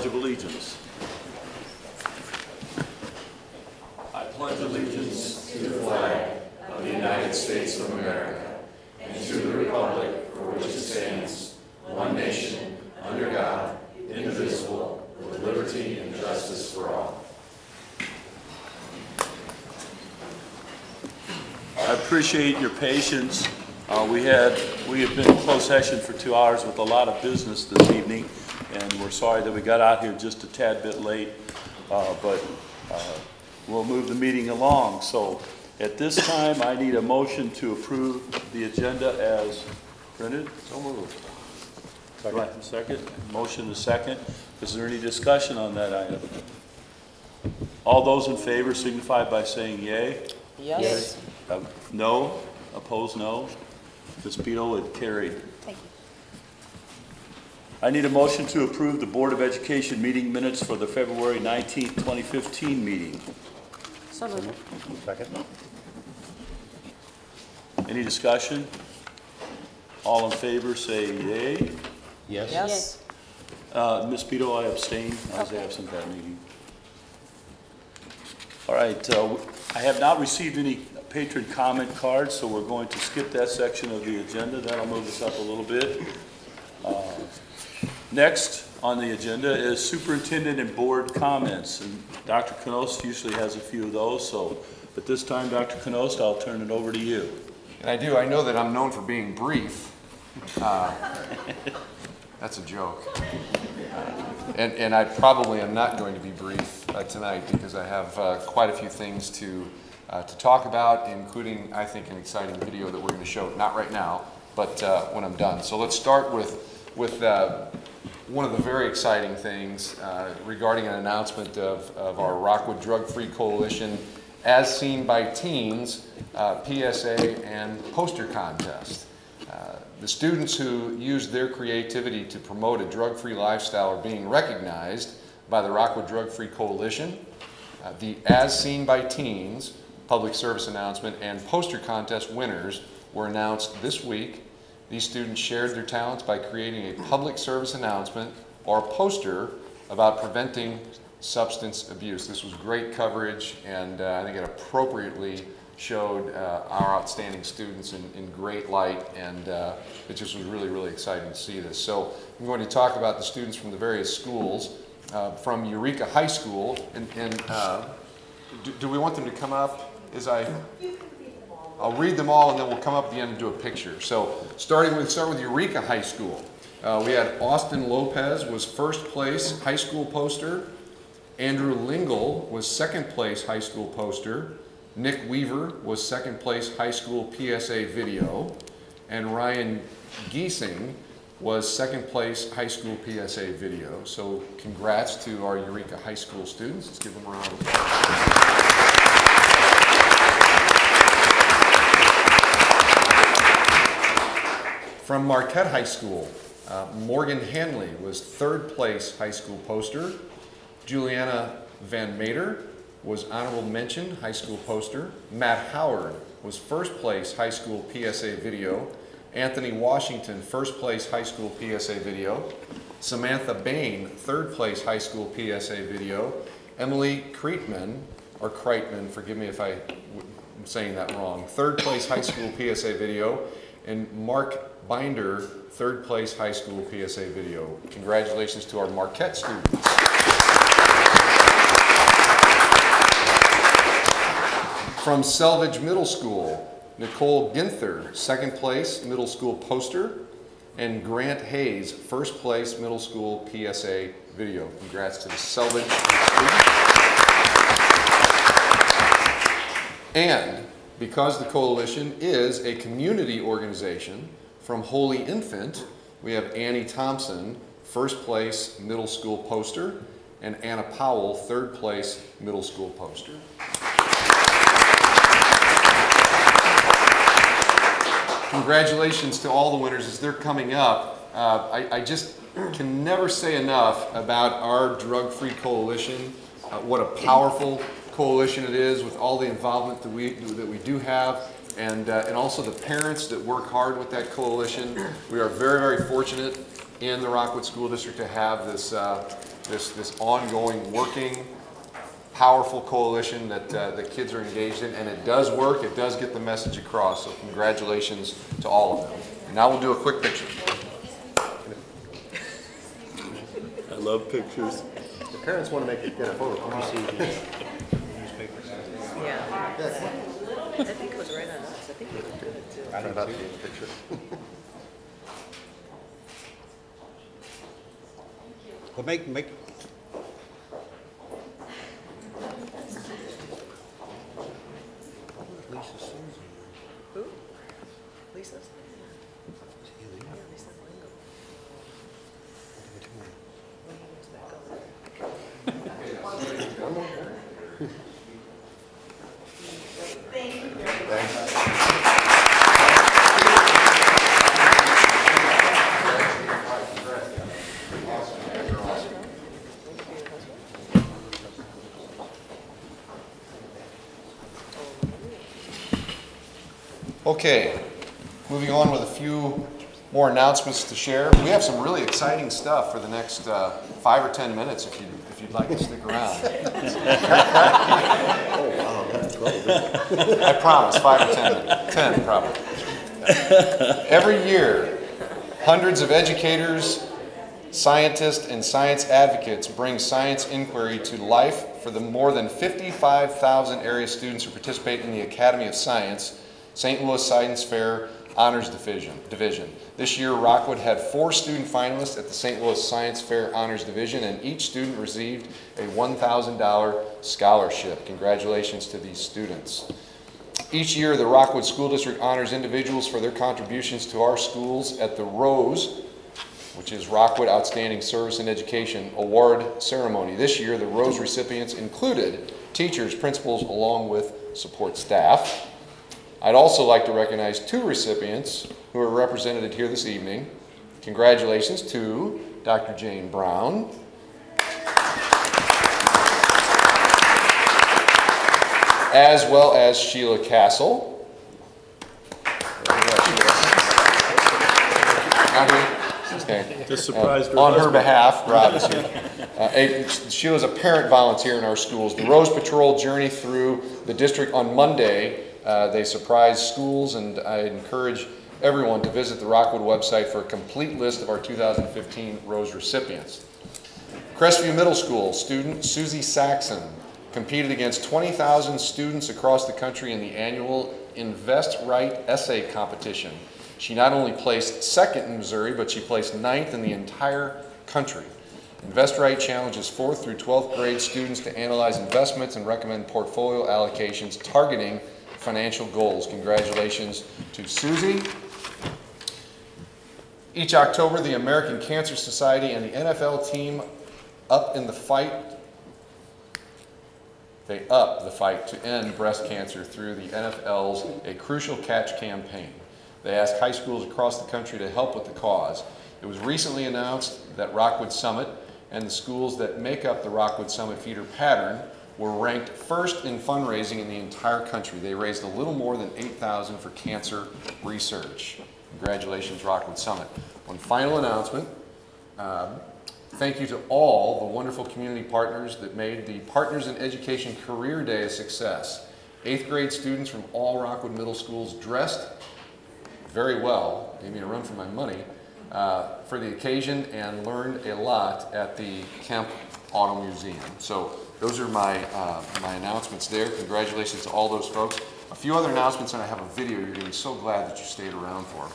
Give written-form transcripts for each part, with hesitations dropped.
Pledge of Allegiance. I pledge allegiance to the flag of the United States of America and to the republic for which it stands, one nation, under God, indivisible, with liberty and justice for all. I appreciate your patience. We have been in closed session for 2 hours with a lot of business this evening, and we're sorry that we got out here just a tad bit late, but we'll move the meeting along. So at this time, I need a motion to approve the agenda as printed. So moved. Second. Second. Motion is second. Is there any discussion on that item? All those in favor signify by saying yay. Yes. No. Opposed, no. Ms. Beadle, it carried. Thank you. I need a motion to approve the Board of Education meeting minutes for the February 19th, 2015 meeting. So moved. Second. Any discussion? All in favor say yay. Yes. Yes. Ms. Beadle, I abstain. I was absent at that meeting. All right. I have not received any patron comment cards, so we're going to skip that section of the agenda. That'll move us up a little bit. Next on the agenda is superintendent and board comments, and Dr. Knost usually has a few of those, so but this time, Dr. Knost, I'll turn it over to you. And I do. I know that I'm known for being brief. That's a joke. And I probably am not going to be brief tonight because I have quite a few things to talk about, including, I think, an exciting video that we're going to show, not right now, but when I'm done. So let's start with one of the very exciting things regarding an announcement of our Rockwood Drug-Free Coalition as seen by teens PSA and poster contest. The students who used their creativity to promote a drug-free lifestyle are being recognized by the Rockwood Drug-Free Coalition. The As Seen by Teens public service announcement and poster contest winners were announced this week. These students shared their talents by creating a public service announcement or poster about preventing substance abuse. This was great coverage, and I think it appropriately showed our outstanding students in great light, and it just was really, really exciting to see this. So I'm going to talk about the students from the various schools. From Eureka High School, and do we want them to come up? I'll read them all, and then we'll come up at the end and do a picture. So start with Eureka High School. We had Austin Lopez was first place high school poster. Andrew Lingle was second place high school poster. Nick Weaver was second place high school PSA video. And Ryan Giesing was second place high school PSA video. So congrats to our Eureka High School students. Let's give them a round of applause. From Marquette High School, Morgan Hanley was third place high school poster. Juliana Van Mater was honorable mention high school poster. Matt Howard was first place high school PSA video. Anthony Washington, first place high school PSA video. Samantha Bain, third place high school PSA video. Emily Kreitman, or Kreitman, forgive me if I'm saying that wrong, third place high school PSA video. And Mark Binder, third place high school PSA video. Congratulations to our Marquette students. From Selvage Middle School, Nicole Ginther, second place middle school poster, and Grant Hayes, first place middle school PSA video. Congrats to the Selvage students. And because the coalition is a community organization, from Holy Infant, we have Annie Thompson, first place middle school poster, and Anna Powell, third place middle school poster. Congratulations to all the winners as they're coming up. I just can never say enough about our drug-free coalition, what a powerful coalition it is with all the involvement that we do have, and also the parents that work hard with that coalition. We are very, very fortunate in the Rockwood School District to have this, this ongoing, working, powerful coalition that the kids are engaged in, and it does work. It does get the message across. So congratulations to all of them. And now we'll do a quick picture. I love pictures. The parents want to get a photo. Yeah. I think it was right on us. I think we were good too. I don't know the picture. Well, make Who? Lisa's? Yeah, Lisa Lingo. When he goes back over. Okay, moving on with a few more announcements to share. We have some really exciting stuff for the next 5 or 10 minutes if you'd like to stick around. Oh, wow, that's 12. I promise, 5 or 10 minutes. 10 probably. Every year, hundreds of educators, scientists, and science advocates bring science inquiry to life for the more than 55,000 area students who participate in the Academy of Science St. Louis Science Fair Honors Division. This year, Rockwood had 4 student finalists at the St. Louis Science Fair Honors Division, and each student received a $1,000 scholarship. Congratulations to these students. Each year, the Rockwood School District honors individuals for their contributions to our schools at the Rose, which is Rockwood Outstanding Service in Education Award Ceremony. This year, the Rose recipients included teachers, principals, along with support staff. I'd also like to recognize 2 recipients who are represented here this evening. Congratulations to Dr. Jane Brown, as well as Sheila Castle. Okay. Just surprised her On her husband. behalf, Rob is here. Sheila's a parent volunteer in our schools. The Rose Patrol journey through the district on Monday. They surprise schools, and I encourage everyone to visit the Rockwood website for a complete list of our 2015 Rose recipients. Crestview Middle School student Susie Saxon competed against 20,000 students across the country in the annual Invest Right essay competition. She not only placed 2nd in Missouri, but she placed 9th in the entire country. Invest Right challenges 4th through 12th grade students to analyze investments and recommend portfolio allocations targeting financial goals. Congratulations to Susie. Each October, the American Cancer Society and the NFL team up the fight to end breast cancer through the NFL's A Crucial Catch campaign. They asked high schools across the country to help with the cause. It was recently announced that Rockwood Summit and the schools that make up the Rockwood Summit feeder pattern were ranked 1st in fundraising in the entire country. They raised a little more than $8,000 for cancer research. Congratulations, Rockwood Summit. One final announcement. Thank you to all the wonderful community partners that made the Partners in Education Career Day a success. 8th grade students from all Rockwood middle schools dressed very well, gave me a run for my money, for the occasion, and learned a lot at the Kemp Auto Museum. So those are my announcements there. Congratulations to all those folks. A few other announcements, and I have a video you're going to be so glad that you stayed around for.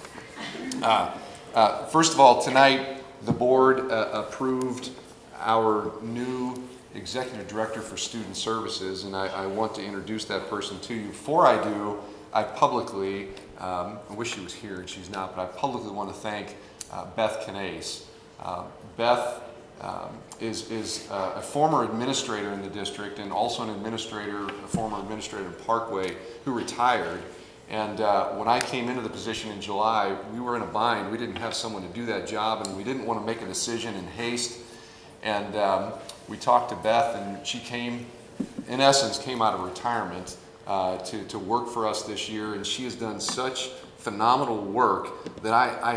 First of all, tonight the board approved our new executive director for student services, and I want to introduce that person to you. Before I do, I publicly, I wish she was here and she's not, but I publicly want to thank Beth Canase. Beth is a former administrator in the district and also a former administrator in Parkway who retired. And when I came into the position in July, we were in a bind. We didn't have someone to do that job, and we didn't want to make a decision in haste. And we talked to Beth, and she came, in essence, came out of retirement to work for us this year, and she has done such phenomenal work that I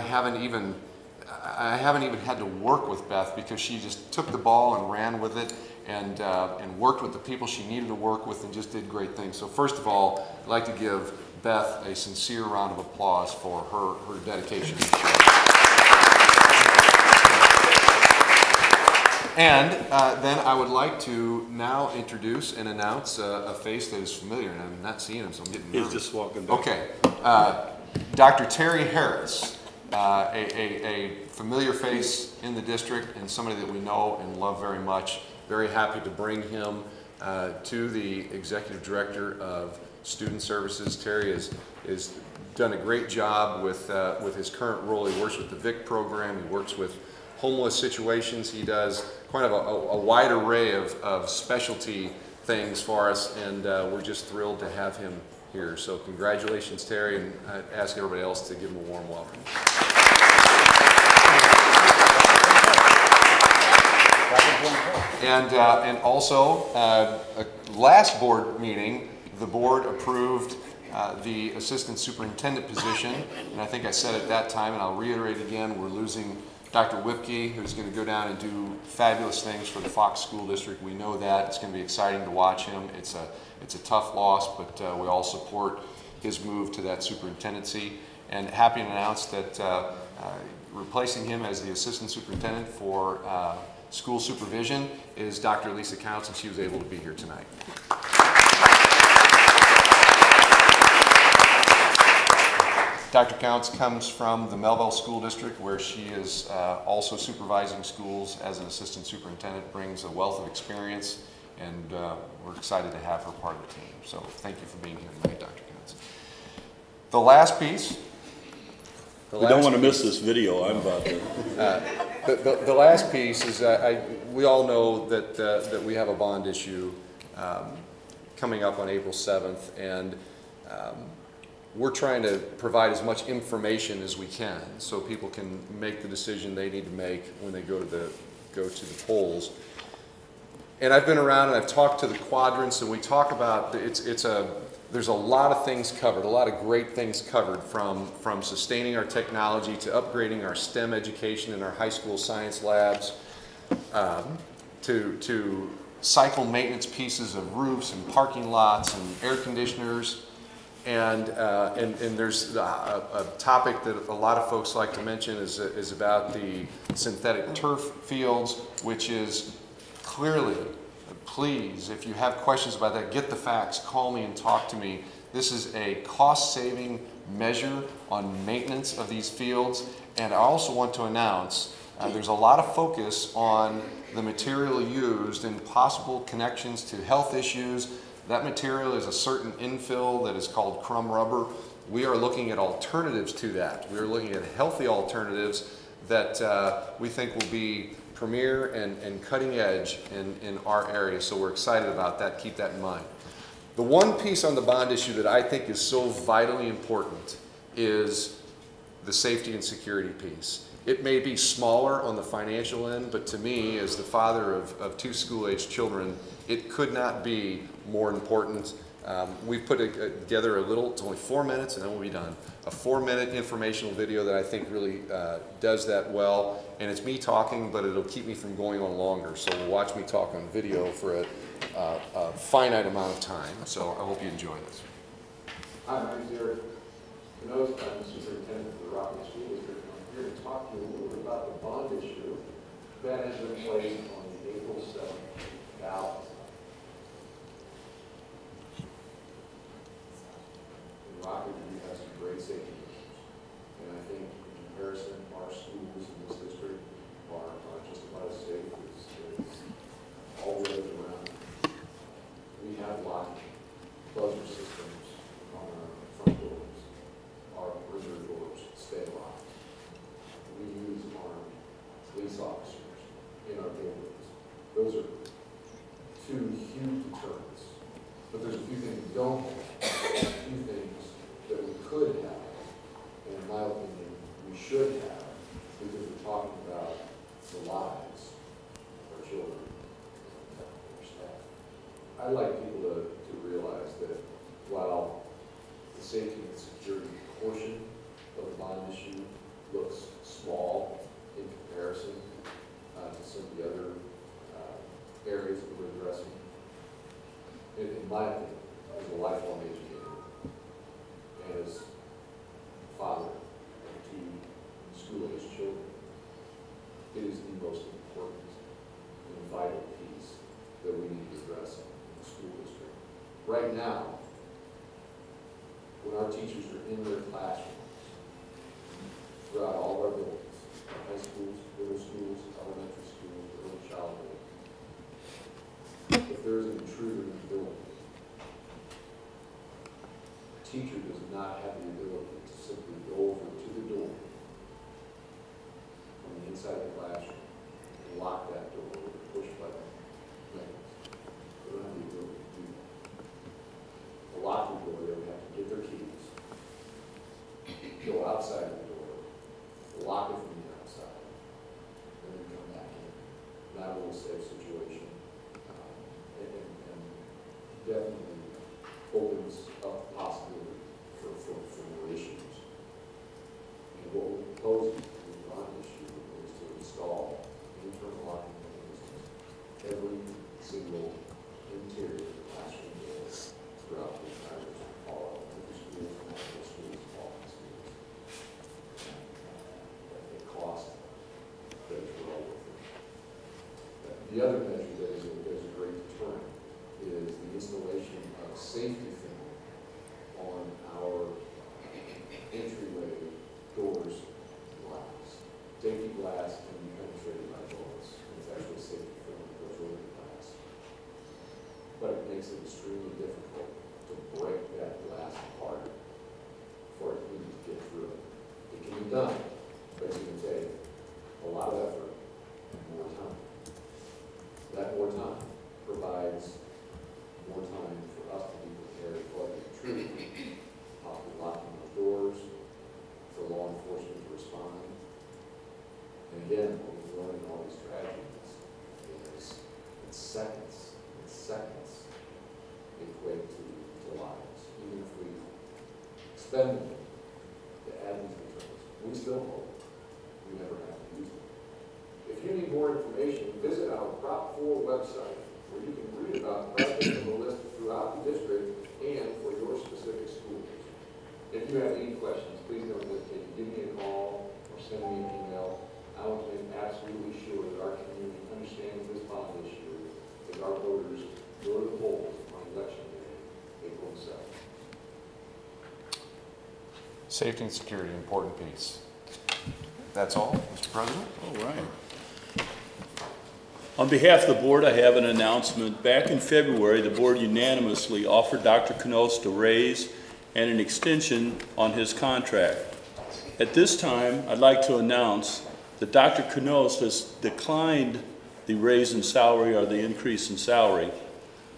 I haven't even had to work with Beth because she just took the ball and ran with it and worked with the people she needed to work with and just did great things. So first of all, I'd like to give Beth a sincere round of applause for her dedication. And then I would like to now introduce and announce a face that is familiar, and I'm not seeing him, so I'm getting nervous. He's just walking back. Okay, Dr. Terry Harris, a familiar face in the district and somebody that we know and love very much. Very happy to bring him to the Executive Director of Student Services. Terry has done a great job with his current role. He works with the VIC program. He works with homeless situations. He does quite a wide array of specialty things for us, and we're just thrilled to have him here. So congratulations, Terry, and I'd ask everybody else to give him a warm welcome. And also, last board meeting, the board approved the assistant superintendent position, and I think I said at that time, and I'll reiterate again, we're losing Dr. Whipke, who's going to go down and do fabulous things for the Fox School District. We know that. It's going to be exciting to watch him. It's a tough loss, but we all support his move to that superintendency. And happy to announce that replacing him as the assistant superintendent for school supervision is Dr. Lisa Counts, and she was able to be here tonight. Dr. Counts comes from the Melville School District, where she is also supervising schools as an assistant superintendent, brings a wealth of experience, and we're excited to have her part of the team. So thank you for being here tonight, Dr. Counts. The last piece. We don't want to miss this video. I'm about to. The last piece is we all know that we have a bond issue coming up on April 7th, and we're trying to provide as much information as we can so people can make the decision they need to make when they go to the polls. And I've been around and I've talked to the quadrants, and we talk about there's a lot of things covered, a lot of great things covered, from sustaining our technology to upgrading our STEM education in our high school science labs, to cycle maintenance pieces of roofs and parking lots and air conditioners. And there's a topic that a lot of folks like to mention is about the synthetic turf fields, which is clearly, please, if you have questions about that, get the facts, call me and talk to me. This is a cost-saving measure on maintenance of these fields. And I also want to announce there's a lot of focus on the material used and possible connections to health issues. That material is a certain infill that is called crumb rubber. We are looking at alternatives to that. We are looking at healthy alternatives that we think will be premier and cutting edge in our area. So we're excited about that. Keep that in mind. The one piece on the bond issue that I think is so vitally important is the safety and security piece. It may be smaller on the financial end, but to me, as the father of two school-aged children, it could not be more important. We've put together it's only 4 minutes and then we'll be done, a 4-minute informational video that I think really does that well. And it's me talking, but it'll keep me from going on longer. So we'll watch me talk on video for a finite amount of time. So I hope you enjoy this. Hi, my name is Eric. I'm the superintendent for the Rockwood School District. I'm here to talk to you a little bit about the bond issue that has been placed on the April 7th ballot. Rockwood, we have some great safety issues, and I think in comparison, our schools in this district are just about as safe as all the way around. We have locked buzzer systems on our front doors. Our perimeter doors stay locked. We use armed police officers in our neighborhoods. Those are two huge deterrents. But there's a few things we don't have, a few things that we could have, and in my opinion, we should have, because we're talking about the lives of our children and our staff. I'd like people to realize that while the safety and security portion of the bond issue looks small in my opinion, as a lifelong educator, and as a father of two school-age children, it is the most important and vital piece that we need to address in the school district. Right now, when our teachers are in their classrooms, throughout all of our buildings, high schools, middle schools, elementary schools, early childhood, if there is an intruder in the building, a teacher does not have the ability to simply go over to the door from the inside of the classroom and lock that door with a push button mechanism. They don't have the ability to do that. To lock the door, they would have to get their keys, go outside the door, lock it from the outside, and then come back in. Not a safe situation. And definitely opens up the possibility for more issues. And what we're proposing with the bond issue is to install internal locking mechanisms every single interior classroom door throughout the entire all elementary schools, middle schools, all high schools. At cost that is well worth it. The other measure that is a great deterrent is the installation of safety film on our entryway doors glass. Safety glass can be penetrated by bullets, and it's actually safety film that goes over the glass. But it makes it extremely difficult to break that glass apart for it to get through it. It can be done, but it's going to take a lot of effort and more time. That more time provides more time for us to be prepared for the intruder, possibly locking those doors, for law enforcement to respond. And again, what we've learned in all these tragedies is in seconds equate to lives. Even if we spend them to add these returns, we still hope we never have to use them. If you need more information, visit our Prop 4 website, where you can read about projects on the list throughout the district and for your specific school district. If you have any questions, please don't hesitate to give me a call or send me an email. I will make absolutely sure that our community understands this bond issue as our voters go to the polls on election day, April 7th. Safety and security, important piece. That's all, Mr. President. All right. On behalf of the board, I have an announcement. Back in February, the board unanimously offered Dr. Knost a raise and an extension on his contract. At this time, I'd like to announce that Dr. Knost has declined the raise in salary or the increase in salary,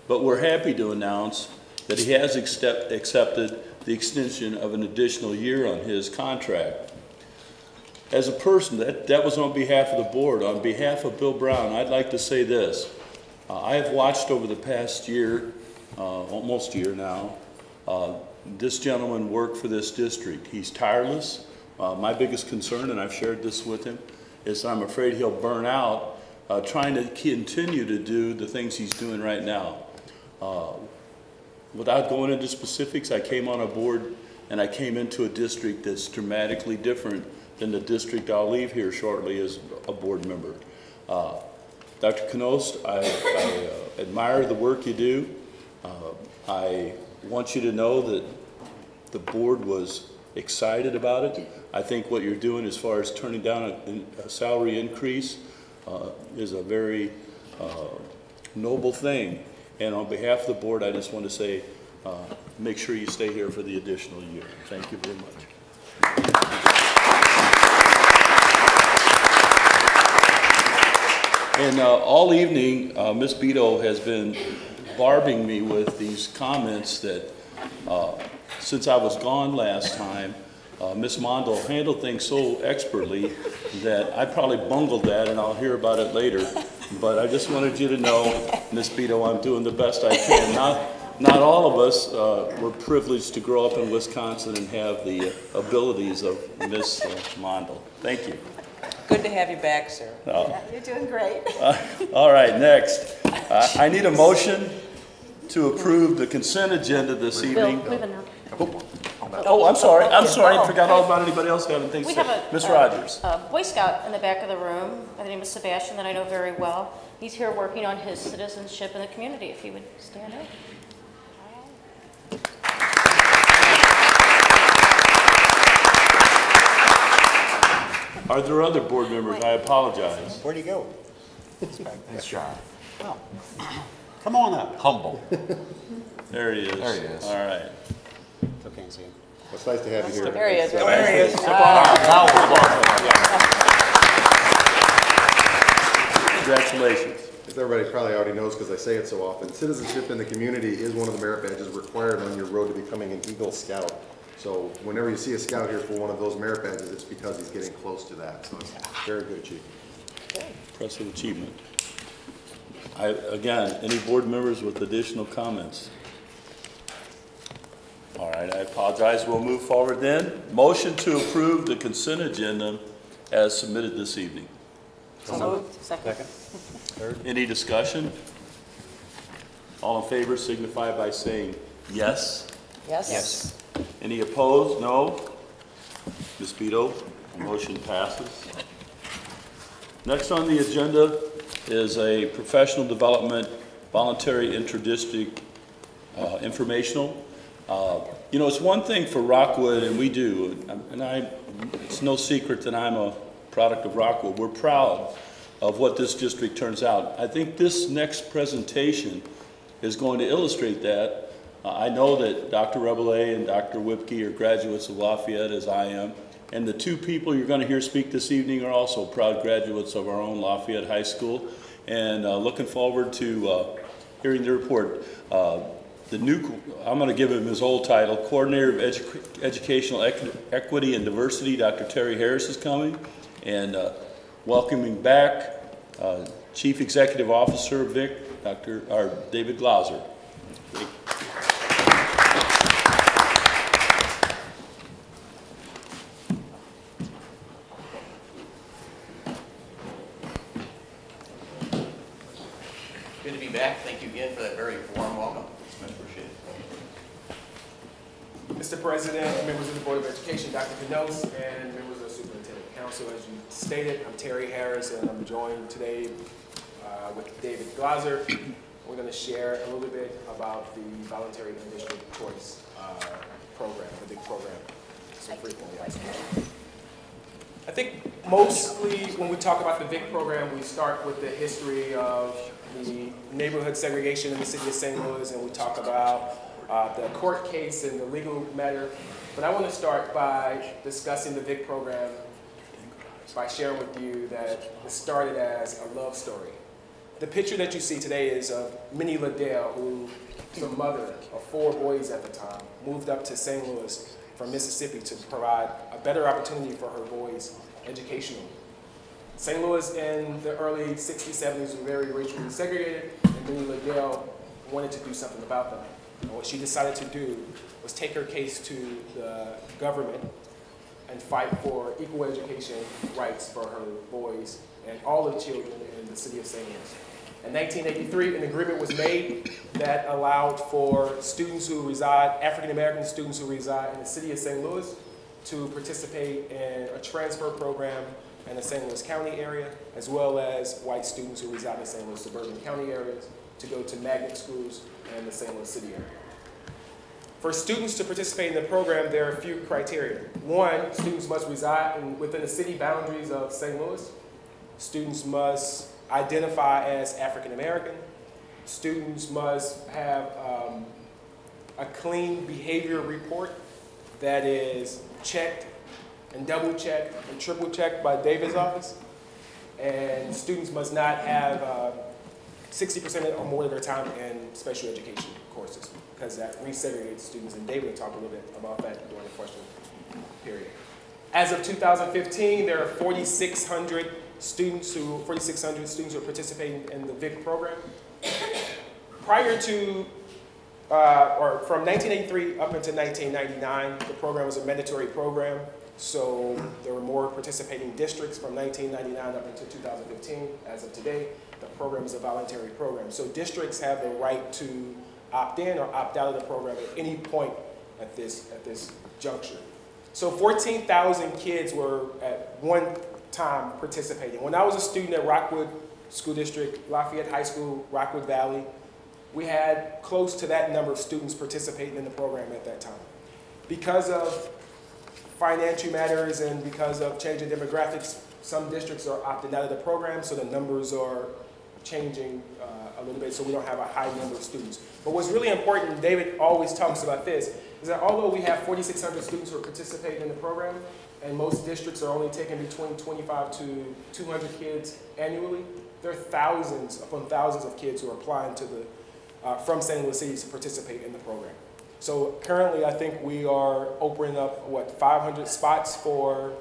but we're happy to announce that he has accepted the extension of an additional year on his contract. As a person, that was on behalf of the board. On behalf of Bill Brown, I'd like to say this. I have watched over the past year, almost year now, this gentleman work for this district. He's tireless. My biggest concern, and I've shared this with him, is I'm afraid he'll burn out trying to continue to do the things he's doing right now. Without going into specifics, I came on a board and I came into a district that's dramatically different than the district I'll leave here shortly as a board member. Dr. Knost, I admire the work you do. I want you to know that the board was excited about it. I think what you're doing as far as turning down a salary increase is a very noble thing. And on behalf of the board, I just want to say, make sure you stay here for the additional year. Thank you very much. And all evening, Ms. Beto has been barbing me with these comments that since I was gone last time, Ms. Mondel handled things so expertly that I probably bungled that, and I'll hear about it later. But I just wanted you to know, Ms. Beto, I'm doing the best I can. Not all of us were privileged to grow up in Wisconsin and have the abilities of Ms. Mondel. Thank you. Good to have you back, sir. You're doing great. All right, next. I need a motion to approve the consent agenda this evening. Bill, moving on. Oh, I'm sorry, I forgot all about anybody else having things We to have say. Ms. a Rogers. Boy Scout in the back of the room by the name of Sebastian that I know very well. He's here working on his citizenship in the community, if he would stand up. Are there other board members? I apologize. Where'd he go? He's shy. Oh. Come on up. Humble. There he is. There he is. All right. Still can't see him. It's nice to have you here. There he is. There he is. Now we're Congratulations. As everybody probably already knows because I say it so often, citizenship in the community is one of the merit badges required on your road to becoming an Eagle Scout. So whenever you see a scout here for one of those merit badges, it's because he's getting close to that. So it's a very good achievement. Impressive achievement. Again, any board members with additional comments? All right, I apologize. We'll move forward then. Motion to approve the consent agenda as submitted this evening. So moved. Second. Any discussion? All in favor signify by saying yes. Yes. Any opposed? No. Ms. Beto, motion passes. Next on the agenda is a professional development voluntary interdistrict informational. You know, it's one thing for Rockwood, and we do, and it's no secret that I'm a product of Rockwood. We're proud of what this district turns out. I think this next presentation is going to illustrate that. I know that Dr. Rabelais and Dr. Whipke are graduates of Lafayette, as I am, and the two people you're going to hear speak this evening are also proud graduates of our own Lafayette High School, and looking forward to hearing the report. I'm going to give him his old title, Coordinator of Educational Equity and Diversity, Dr. Terry Harris is coming, and welcoming back Chief Executive Officer Vic, David Glauser. Good to be back. Thank you again for that very warm welcome. I appreciate it. Mr. President, members of the Board of Education, Dr. Canos, and members of the Superintendent Council, as you stated, I'm Terry Harris, and I'm joined today with David Glauser. We're going to share a little bit about the voluntary district choice program, the big program. So frequently asked questions. I think mostly when we talk about the VIC program, we start with the history of the neighborhood segregation in the city of St. Louis, and we talk about the court case and the legal matter. But I want to start by discussing the VIC program by sharing with you that it started as a love story. The picture that you see today is of Minnie Liddell, who was a mother of 4 boys at the time, moved up to St. Louis from Mississippi to provide a better opportunity for her boys educationally. St. Louis in the early 60s, 70s was very racially segregated, and Minnie Liddell wanted to do something about that. And what she decided to do was take her case to the government and fight for equal education rights for her boys and all of the children in the city of St. Louis. In 1983, an agreement was made that allowed for students who reside, African-American students who reside in the city of St. Louis, to participate in a transfer program in the St. Louis County area, as well as white students who reside in the St. Louis suburban county areas to go to magnet schools in the St. Louis city area. For students to participate in the program, there are a few criteria. One, students must reside within the city boundaries of St. Louis. Students must identify as African American. Students must have a clean behavior report that is checked and double checked and triple checked by David's office. And students must not have 60% or more of their time in special education courses, because that resegregates students, and David will talk a little bit about that during the question period. As of 2015, there are 4,600 students who are participating in the VIC program. Prior to, or from 1983 up until 1999, the program was a mandatory program, so there were more participating districts from 1999 up until 2015. As of today, the program is a voluntary program. So districts have the right to opt in or opt out of the program at any point at this juncture. So 14,000 kids were at one time participating. When I was a student at Rockwood School District, Lafayette High School, Rockwood Valley, we had close to that number of students participating in the program at that time. Because of financial matters and because of changing demographics, some districts are opting out of the program, so the numbers are changing a little bit, so we don't have a high number of students. But what's really important, and David always talks about this, is that although we have 4,600 students who are participating in the program, and most districts are only taking between 25 to 200 kids annually, there are thousands upon thousands of kids who are applying to the, from St. Louis City to participate in the program. So currently, I think we are opening up, what, 500 spots for?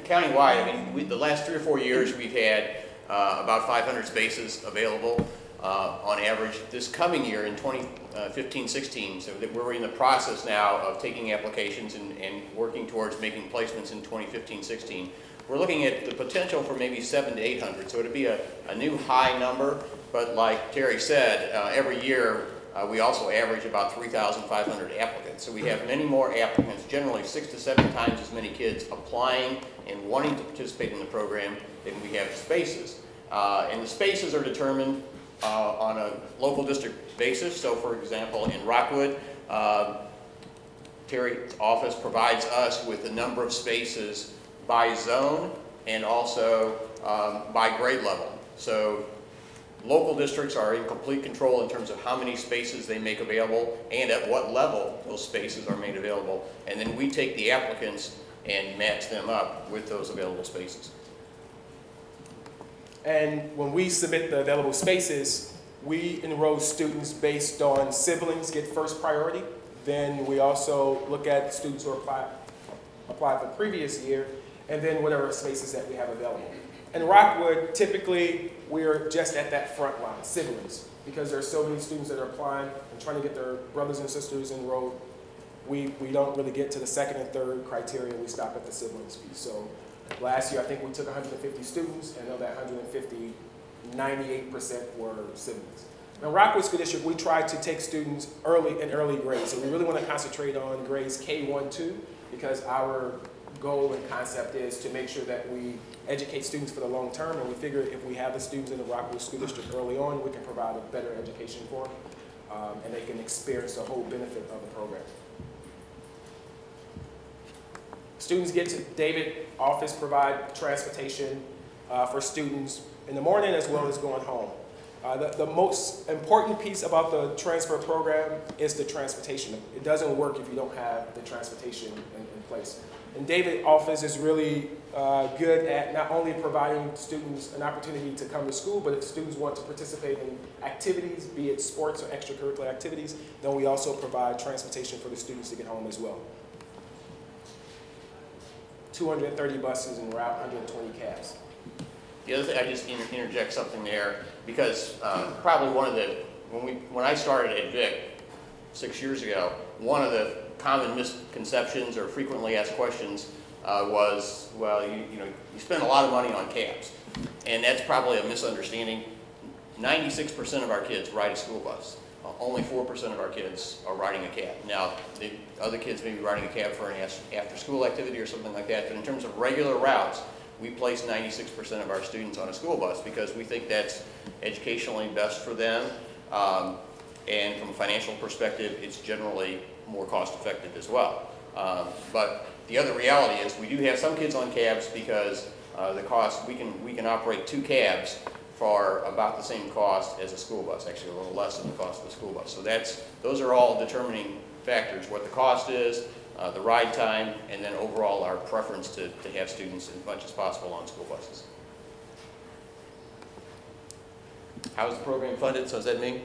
Countywide, I mean, the last 3 or 4 years, we've had about 500 spaces available on average. This coming year in 2015-16, so that we're in the process now of taking applications and working towards making placements in 2015-16. We're looking at the potential for maybe 700 to 800, so it'd be a new high number, but like Terry said, every year we also average about 3,500 applicants. So we have many more applicants, generally 6 to 7 times as many kids applying and wanting to participate in the program than we have spaces. And the spaces are determined on a local district basis. So for example, in Rockwood, Terry's office provides us with a number of spaces by zone and also by grade level. So local districts are in complete control in terms of how many spaces they make available and at what level those spaces are made available. And then we take the applicants and match them up with those available spaces. And when we submit the available spaces, we enroll students based on siblings get first priority. Then we also look at students who applied the previous year, and then whatever spaces that we have available. In Rockwood, typically, we're just at that front line, siblings, because there are so many students that are applying and trying to get their brothers and sisters enrolled. We don't really get to the second and third criteria. We stop at the siblings piece. So last year, I think we took 150 students, and of that 150, 98% were siblings. Now, Rockwood School District, we try to take students in early grades. So we really want to concentrate on grades K1, 2, because our goal and concept is to make sure that we educate students for the long term, and we figure if we have the students in the Rockwood School District early on, we can provide a better education for them, and they can experience the whole benefit of the program. Students get to David's office, provide transportation for students in the morning as well as going home. The most important piece about the transfer program is the transportation. It doesn't work if you don't have the transportation in place. And David's office is really good at not only providing students an opportunity to come to school, but if students want to participate in activities, be it sports or extracurricular activities, then we also provide transportation for the students to get home as well. 230 buses and route 120 cabs. The other thing, I just interject something there, because probably one of the, when I started at Vic 6 years ago, one of the common misconceptions or frequently asked questions was, well, you spend a lot of money on cabs. And that's probably a misunderstanding. 96% of our kids ride a school bus. Only 4% of our kids are riding a cab. Now, the other kids may be riding a cab for an after-school activity or something like that, but in terms of regular routes, we place 96% of our students on a school bus because we think that's educationally best for them. And from a financial perspective, it's generally more cost-effective as well. But the other reality is we do have some kids on cabs because the cost, we can operate 2 cabs for about the same cost as a school bus, actually a little less than the cost of a school bus. So those are all determining factors, what the cost is, the ride time, and then overall our preference to have students as much as possible on school buses. How is the program funded? So is that me?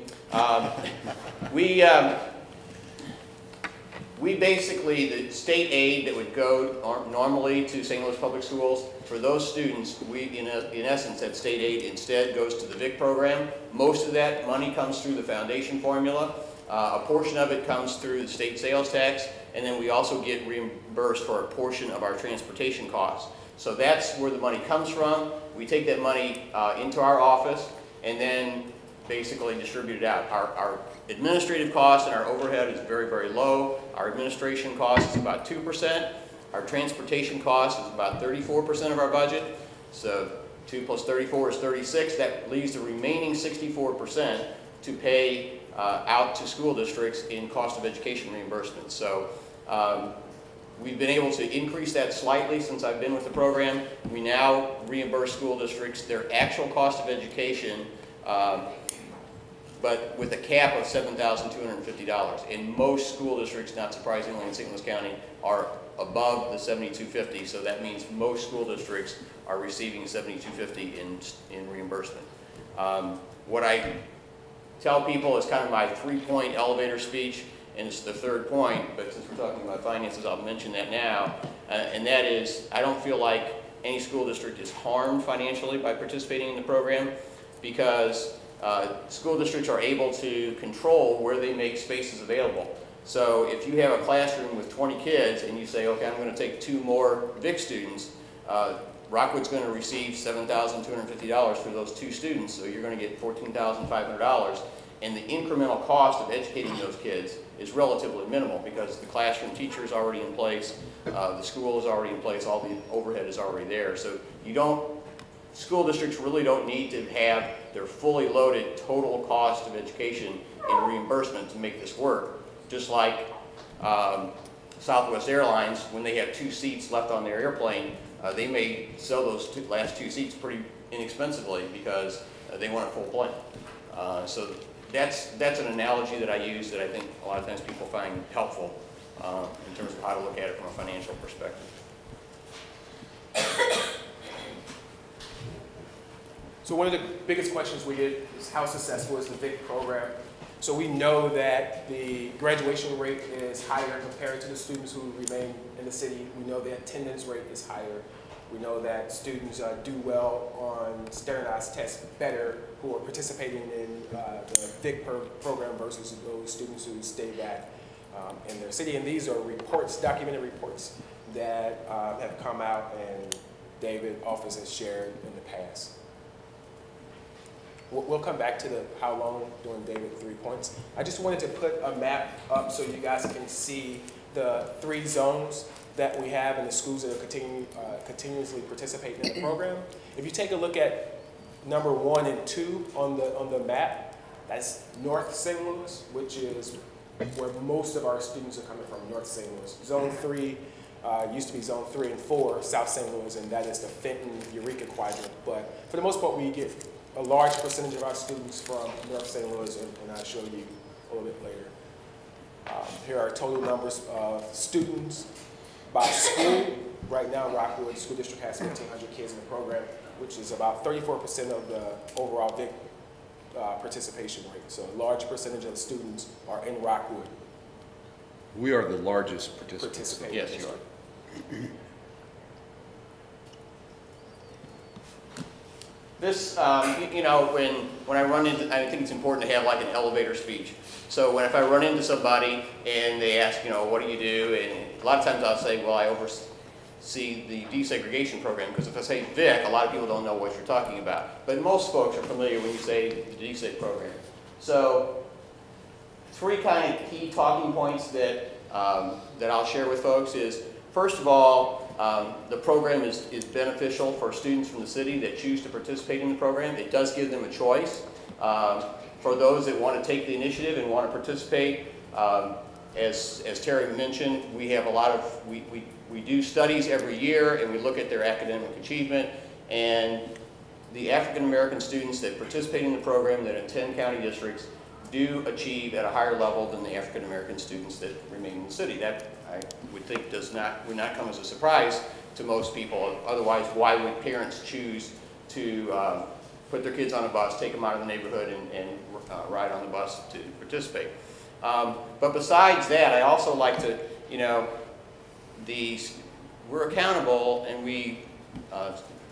We basically, the state aid that would go normally to St. Louis Public Schools, for those students, we, in essence, that state aid instead goes to the VIC program. Most of that money comes through the foundation formula. A portion of it comes through the state sales tax, and then we also get reimbursed for a portion of our transportation costs. So that's where the money comes from. We take that money into our office, and then basically distributed out. Our administrative cost and our overhead is very, very low. Our administration cost is about 2%. Our transportation cost is about 34% of our budget. So 2 plus 34 is 36. That leaves the remaining 64% to pay out to school districts in cost of education reimbursement. So we've been able to increase that slightly since I've been with the program. We now reimburse school districts their actual cost of education, but with a cap of $7,250. And most school districts, not surprisingly in St. Louis County, are above the $7,250. So that means most school districts are receiving $7,250 in reimbursement. What I tell people is kind of my 3-point elevator speech, and it's the third point, but since we're talking about finances, I'll mention that now. And that is, I don't feel like any school district is harmed financially by participating in the program, because school districts are able to control where they make spaces available. So if you have a classroom with 20 kids and you say, okay, I'm going to take 2 more VIC students, Rockwood's going to receive $7,250 for those 2 students, so you're going to get $14,500. And the incremental cost of educating those kids is relatively minimal, because the classroom teacher is already in place, the school is already in place, all the overhead is already there. So school districts really don't need to have their fully loaded total cost of education in reimbursement to make this work. Just like Southwest Airlines, when they have 2 seats left on their airplane, they may sell those last 2 seats pretty inexpensively because they want a full plane. So that's an analogy that I use that I think a lot of times people find helpful in terms of how to look at it from a financial perspective. So one of the biggest questions we get is how successful is the VIC program? So we know that the graduation rate is higher compared to the students who remain in the city. We know the attendance rate is higher. We know that students do well on standardized tests better who are participating in the VIC program versus those students who stay back in their city. And these are reports, documented reports that have come out and David's office has shared in the past. We'll come back to the how long during David's 3 points. I just wanted to put a map up so you guys can see the 3 zones that we have in the schools that are continuously participating in the program. If you take a look at number 1 and 2 on the map, that's North St. Louis, which is where most of our students are coming from, North St. Louis. Zone 3 used to be zone 3 and 4, South St. Louis, and that is the Fenton, Eureka quadrant. But for the most part, we get a large percentage of our students from North St. Louis, and I'll show you a little bit later. Here are total numbers of students by school. Right now, Rockwood School District has 1,500 kids in the program, which is about 34% of the overall VIC participation rate. So a large percentage of students are in Rockwood. We are the largest participants. Yes, you are. This, you know, when I run into, I think it's important to have like an elevator speech. So if I run into somebody and they ask, you know, what do you do? And a lot of times I'll say, well, I oversee the desegregation program, because if I say VIC, a lot of people don't know what you're talking about. But most folks are familiar when you say the deseg program. So 3 kind of key talking points that, that I'll share with folks is, first of all, the program is beneficial for students from the city that choose to participate in the program. It does give them a choice. For those that want to take the initiative and want to participate, as Terry mentioned, we have a lot of, we do studies every year and we look at their academic achievement, and the African American students that participate in the program that attend county districts do achieve at a higher level than the African American students that remain in the city. That, I would think, would not come as a surprise to most people. Otherwise, why would parents choose to put their kids on a bus, take them out of the neighborhood, and ride on the bus to participate? But besides that, I also like to, you know, we're accountable and we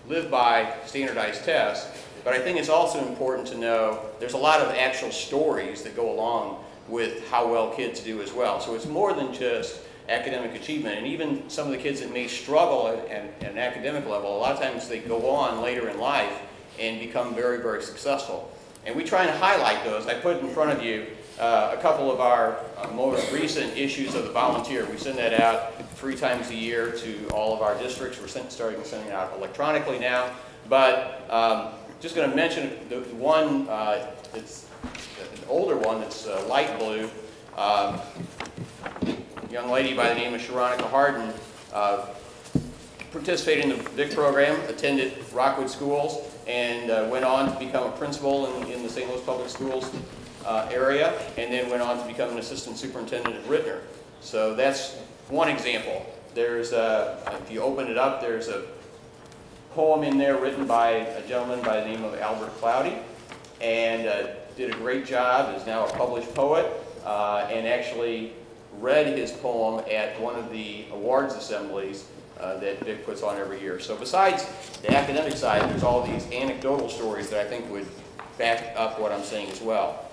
live by standardized tests, but I think it's also important to know there's a lot of actual stories that go along with how well kids do as well. So it's more than just academic achievement, and even some of the kids that may struggle at an academic level, a lot of times they go on later in life and become very, very successful. And we try and highlight those. I put in front of you a couple of our most recent issues of the Volunteer. We send that out 3 times a year to all of our districts. We're starting sending it out electronically now. But just going to mention the one, it's an older one that's light blue. A young lady by the name of Sharonica Harden participated in the VIC program, attended Rockwood schools, and went on to become a principal in the St. Louis Public Schools area, and then went on to become an assistant superintendent at Rittner. So that's one example. There's, if you open it up, there's a poem in there written by a gentleman by the name of Albert Cloudy, and did a great job, is now a published poet, and actually read his poem at one of the awards assemblies that Vic puts on every year. So besides the academic side, there's all these anecdotal stories that I think would back up what I'm saying as well.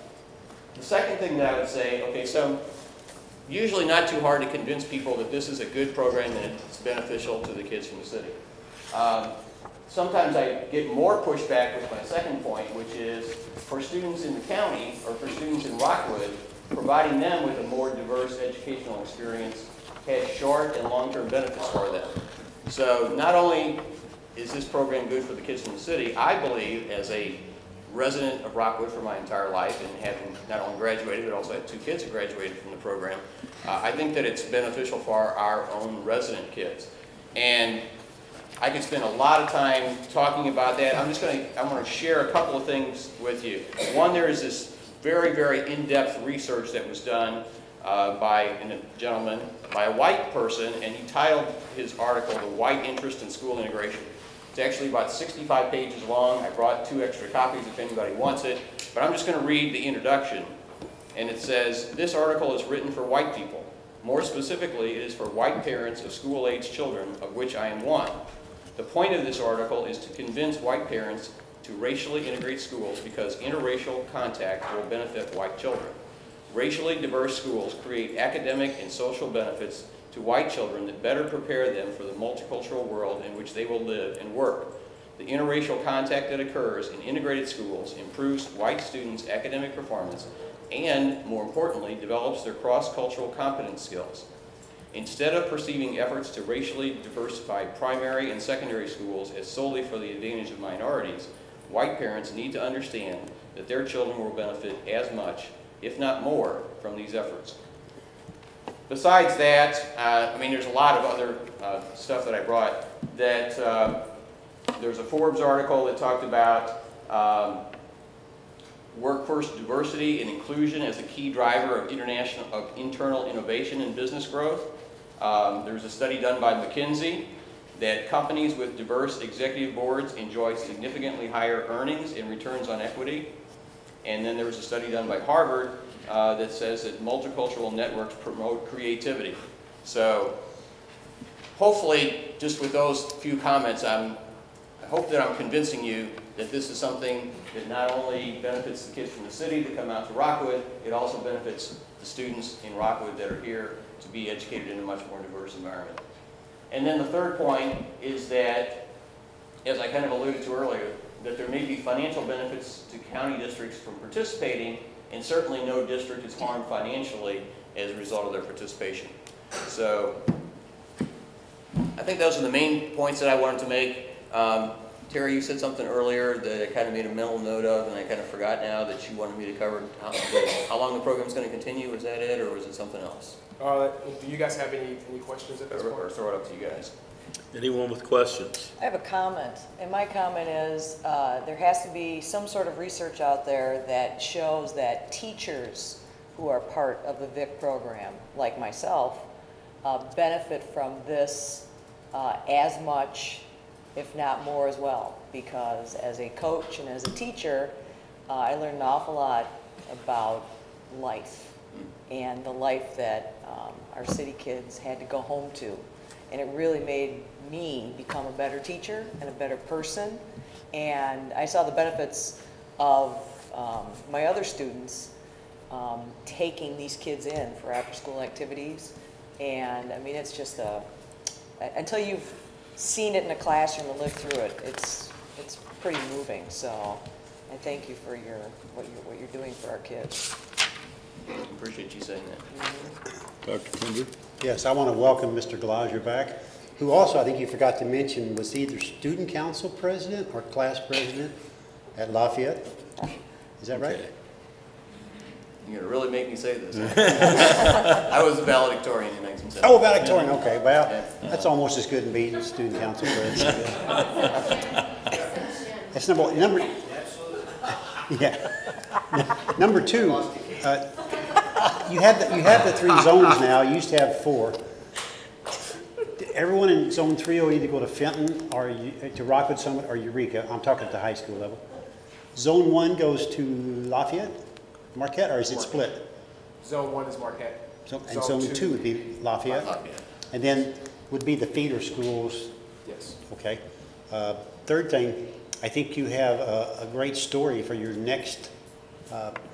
The second thing that I would say, okay, so usually not too hard to convince people that this is a good program and it's beneficial to the kids from the city. Sometimes I get more pushback with my second point, which is for students in the county or for students in Rockwood, providing them with a more diverse educational experience has short and long-term benefits for them. So not only is this program good for the kids from the city, I believe as a resident of Rockwood for my entire life and having not only graduated but also had 2 kids that graduated from the program, I think that it's beneficial for our own resident kids. And I could spend a lot of time talking about that. I'm going to share a couple of things with you. One, there is this very, very in-depth research that was done by a gentleman, by a white person, and he titled his article, "The White Interest in School Integration." It's actually about 65 pages long. I brought 2 extra copies if anybody wants it, but I'm just going to read the introduction. And it says, "This article is written for white people. More specifically, it is for white parents of school-age children, of which I am one. The point of this article is to convince white parents to racially integrate schools because interracial contact will benefit white children. Racially diverse schools create academic and social benefits to white children that better prepare them for the multicultural world in which they will live and work. The interracial contact that occurs in integrated schools improves white students' academic performance and, more importantly, develops their cross-cultural competence skills. Instead of perceiving efforts to racially diversify primary and secondary schools as solely for the advantage of minorities, white parents need to understand that their children will benefit as much, if not more, from these efforts." Besides that, I mean, there's a lot of other stuff that I brought. That there's a Forbes article that talked about workforce diversity and inclusion as a key driver of internal innovation and business growth. There's a study done by McKinsey that companies with diverse executive boards enjoy significantly higher earnings and returns on equity. And then there was a study done by Harvard that says that multicultural networks promote creativity. So hopefully, just with those few comments, I hope that I'm convincing you that this is something that not only benefits the kids from the city that come out to Rockwood, it also benefits the students in Rockwood that are here to be educated in a much more diverse environment. And then the third point is that, as I kind of alluded to earlier, that there may be financial benefits to county districts from participating, and certainly no district is harmed financially as a result of their participation. So I think those are the main points that I wanted to make. Terry, you said something earlier that I kind of made a mental note of, and I kind of forgot now that you wanted me to cover how long the program's going to continue. Was that it, or was it something else? Do you guys have any questions at this point? Or throw it up to you guys. Anyone with questions? I have a comment, and my comment is there has to be some sort of research out there that shows that teachers who are part of the VIC program, like myself, benefit from this as much, if not more as well, because as a coach and as a teacher, I learned an awful lot about life and the life that our city kids had to go home to. And it really made me become a better teacher and a better person. And I saw the benefits of my other students taking these kids in for after-school activities. And I mean, it's just until you've seen it in a classroom and lived through it, it's pretty moving. So, I thank you for what you're doing for our kids. Appreciate you saying that. Dr. Kinder? Yes, I want to welcome Mr. Glauser back, who also, I think you forgot to mention, was either student council president or class president at Lafayette. Is that right? Okay. You're gonna really make me say this. I was a valedictorian in 1970. Oh, valedictorian, okay, well, that's almost as good as being student council president. That's number, yeah. Number two, you have the 3 zones now. You used to have 4. Everyone in zone 3 will either go to Fenton or to Rockwood Summit or Eureka. I'm talking at the high school level. Zone 1 goes to Lafayette, Marquette, or is it split? Zone 1 is Marquette. And zone 2 would be Lafayette? Lafayette. And then would be the feeder schools. Yes. Okay. Third thing, I think you have a great story for your next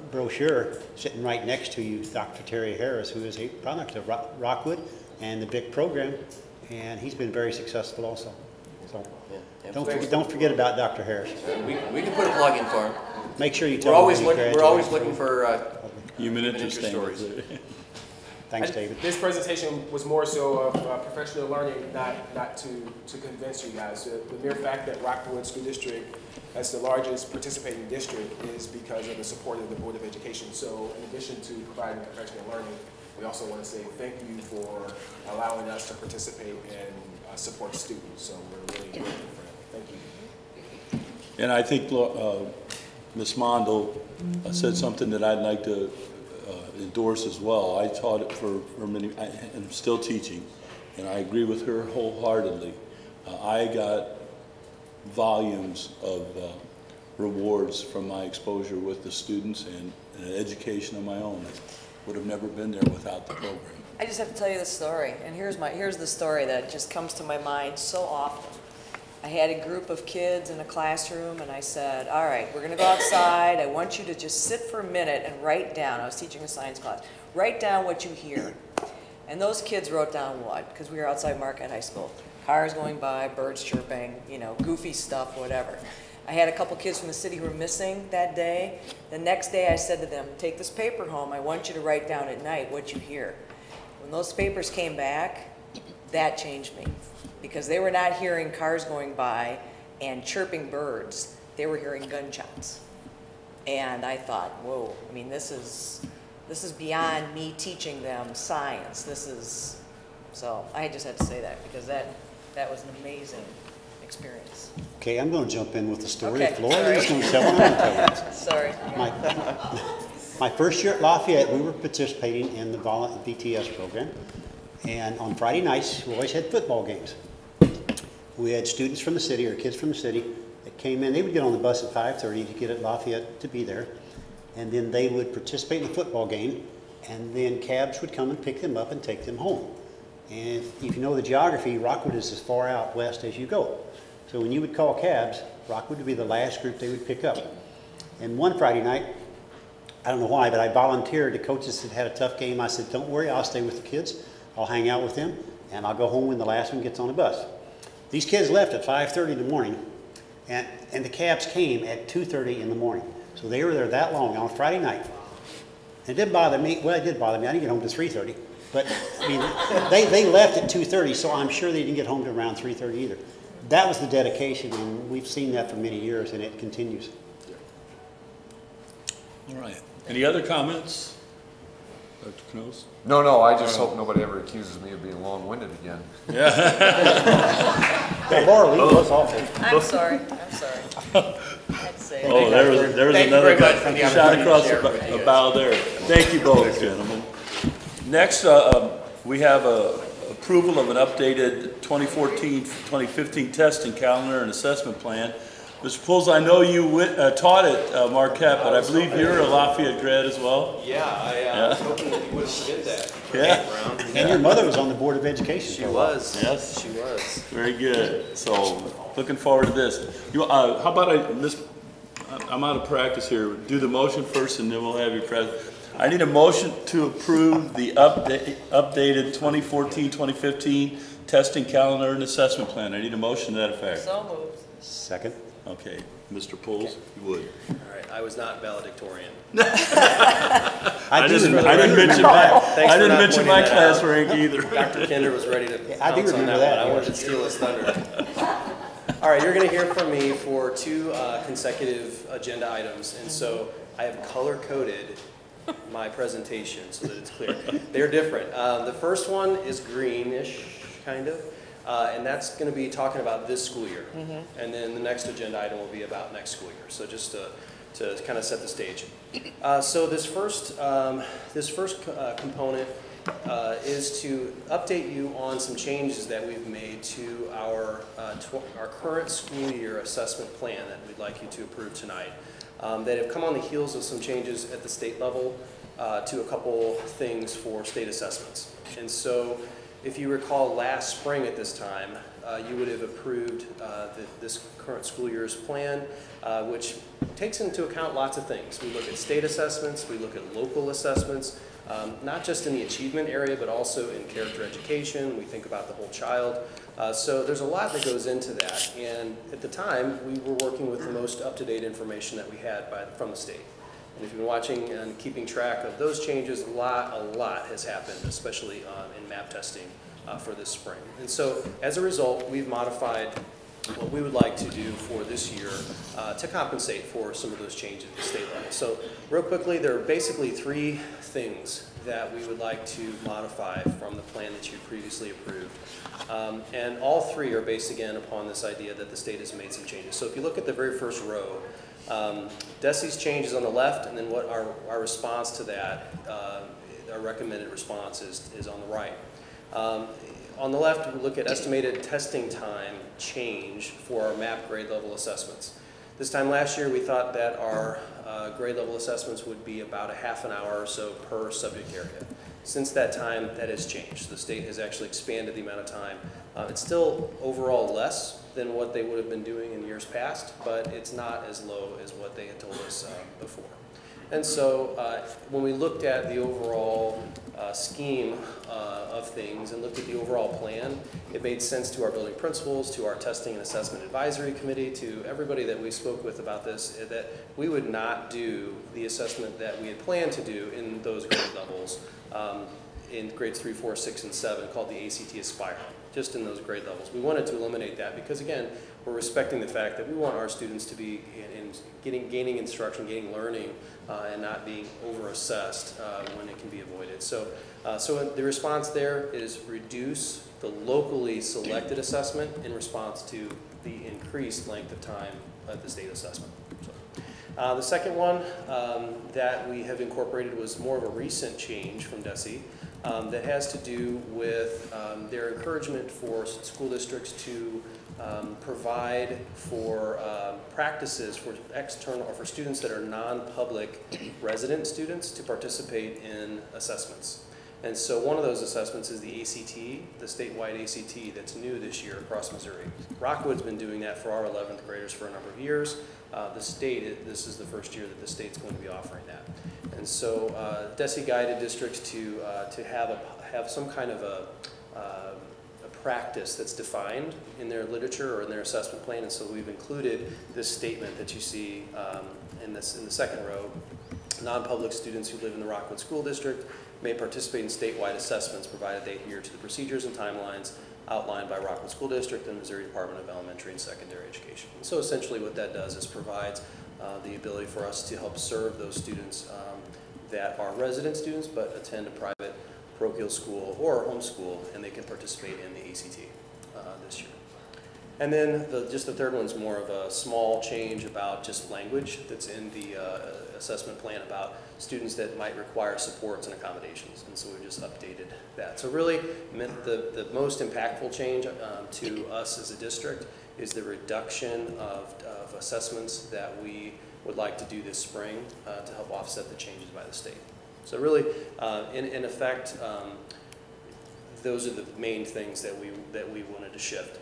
brochure sitting right next to you, Dr. Terry Harris, who is a product of Rockwood and the BIC program, and he's been very successful also. So don't forget about Dr. Harris. We can put a plug in for him. Make sure you tell him We're always looking for Human interest stories. Thanks, David. This presentation was more so of professional learning, not to convince you guys. The mere fact that Rockwood School District, as the largest participating district, is because of the support of the Board of Education. So in addition to providing professional learning, we also want to say thank you for allowing us to participate and support students. So we're really grateful for that. Thank you. And I think Ms. Mondel said something that I'd like to endorse as well. I taught it for many, and I'm still teaching, and I agree with her wholeheartedly. I got volumes of rewards from my exposure with the students and an education of my own that would have never been there without the program. I just have to tell you the story, and here's the story that just comes to my mind so often. I had a group of kids in a classroom, and I said, all right, we're going to go outside. I want you to just sit for a minute and write down. I was teaching a science class. Write down what you hear. And those kids wrote down what? Because we were outside Marquette High School. Cars going by, birds chirping, you know, goofy stuff, whatever. I had a couple kids from the city who were missing that day. The next day I said to them, take this paper home. I want you to write down at night what you hear. When those papers came back, that changed me. Because they were not hearing cars going by and chirping birds. They were hearing gunshots. And I thought, whoa, I mean, this is beyond me teaching them science. So I just had to say that because that was an amazing experience. Okay, I'm going to jump in with the story. Okay, Florida's going to tell what I'm going to tell you. Sorry. My first year at Lafayette, we were participating in the VTS program. And on Friday nights, we always had football games. We had students from the city, or kids from the city, that came in. They would get on the bus at 5:30 to get at Lafayette to be there. And then they would participate in the football game. And then cabs would come and pick them up and take them home. And if you know the geography, Rockwood is as far out west as you go. So when you would call cabs, Rockwood would be the last group they would pick up. And one Friday night, I don't know why, but I volunteered. The coaches had a tough game. I said, don't worry, I'll stay with the kids. I'll hang out with them, and I'll go home when the last one gets on the bus. These kids left at 5:30 in the morning, and the cabs came at 2:30 in the morning. So they were there that long on a Friday night. It didn't bother me. Well, it did bother me. I didn't get home to 3:30. But I mean, they left at 2:30, so I'm sure they didn't get home to around 3:30 either. That was the dedication, and we've seen that for many years, and it continues. All right. Any other comments? Dr. Knows? No, I just hope nobody ever accuses me of being long-winded again. That bar lead was awful. I'm sorry. I had to say it. Oh, there was Thank you another very much for the shot opportunity to across share with you the guys. bow there. Thank you both, gentlemen. Next, we have approval of an updated 2014-2015 testing calendar and assessment plan. Mr. Pools, I know you taught at Marquette, but I believe you're a Lafayette grad as well? Yeah, I was hoping that you wouldn't forget that. Yeah. And your mother was on the Board of Education. She was. Yes. She was. Very good. So, looking forward to this. How about I'm out of practice here. Do the motion first and then we'll have you present. I need a motion to approve the updated 2014-2015 testing calendar and assessment plan. I need a motion to that effect. So moved. Second. Okay. Mr. Pools, you would. All right, I was not valedictorian. I didn't mention Thanks I for didn't not mention pointing my that class out. rank either. Dr. Kinder was ready to I do pounce on remember that that, one. I wanted yes. to steal his thunder. All right, you're going to hear from me for 2 consecutive agenda items, and so I have color-coded my presentation so that it's clear. They're different. The first one is greenish, kind of, and that's going to be talking about this school year. And then the next agenda item will be about next school year. So just to kind of set the stage. So this first component is to update you on some changes that we've made to our current school year assessment plan that we'd like you to approve tonight. That have come on the heels of some changes at the state level to a couple things for state assessments. And so if you recall last spring at this time, you would have approved this current school year's plan, which takes into account lots of things. We look at state assessments, we look at local assessments, not just in the achievement area, but also in character education. We think about the whole child. So there's a lot that goes into that. And at the time, we were working with the most up-to-date information that we had from the state. And if you've been watching and keeping track of those changes, a lot has happened, especially in map testing for this spring. And so as a result, we've modified what we would like to do for this year to compensate for some of those changes at the state level. So real quickly, there are basically 3 things that we would like to modify from the plan that you previously approved. And all 3 are based again upon this idea that the state has made some changes. So if you look at the very first row, DESI's changes on the left, and then what our response to that, our recommended response is on the right. On the left, we look at estimated testing time change for our MAP grade level assessments. This time last year, we thought that our grade level assessments would be about a half an hour or so per subject area. Since that time, that has changed. The state has actually expanded the amount of time. It's still overall less than what they would have been doing in years past, but it's not as low as what they had told us before. And so when we looked at the overall scheme of things and looked at the overall plan, it made sense to our building principals, to our testing and assessment advisory committee, to everybody that we spoke with about this, that we would not do the assessment that we had planned to do in those grade levels in grades 3, 4, 6, and 7 called the ACT Aspire, just in those grade levels. We wanted to eliminate that because, again, we're respecting the fact that we want our students to be gaining instruction, gaining learning, and not being over-assessed when it can be avoided. So the response there is reduce the locally selected assessment in response to the increased length of time of the state assessment. So, the second one that we have incorporated was more of a recent change from DESI that has to do with their encouragement for school districts to provide for practices for external or for students that are non-public resident students to participate in assessments. And so one of those assessments is the ACT, the statewide ACT that's new this year across Missouri. Rockwood's been doing that for our 11th graders for a number of years. The state, this is the first year that the state's going to be offering that. And so DESI guided districts to have some kind of a practice that's defined in their literature or in their assessment plan, and so we've included this statement that you see in the second row. Non-public students who live in the Rockwood School District may participate in statewide assessments provided they adhere to the procedures and timelines outlined by Rockwood School District and Missouri Department of Elementary and Secondary Education. And so essentially what that does is provides the ability for us to help serve those students that are resident students but attend a private parochial school or homeschool, and they can participate in the ACT this year. And then just the third one's more of a small change about just language that's in the assessment plan about students that might require supports and accommodations, and so we just updated that. So really, the most impactful change to us as a district is the reduction of assessments that we would like to do this spring to help offset the changes by the state. So really, in effect, those are the main things that we wanted to shift.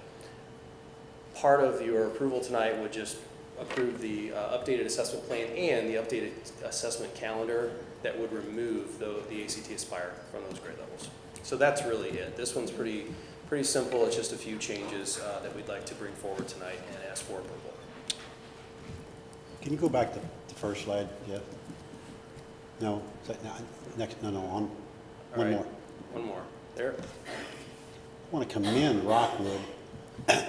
Part of your approval tonight would just approve the updated assessment plan and the updated assessment calendar that would remove the ACT Aspire from those grade levels. So that's really it. This one's pretty simple. It's just a few changes that we'd like to bring forward tonight and ask for approval. Can you go back to the first slide, Jeff? No, is that not, next, no, on All one right. more. One more. There. I want to commend Rockwood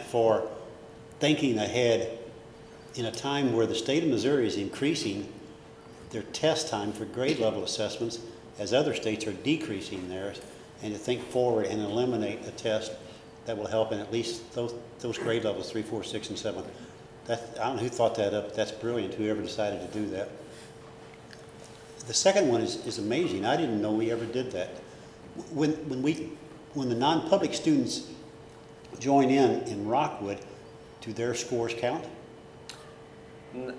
for thinking ahead in a time where the state of Missouri is increasing their test time for grade level assessments as other states are decreasing theirs, and to think forward and eliminate a test that will help in at least those grade levels, 3, 4, 6, and 7. I don't know who thought that up, but that's brilliant, whoever decided to do that. The second one is amazing. I didn't know we ever did that. When the non-public students join in Rockwood, do their scores count?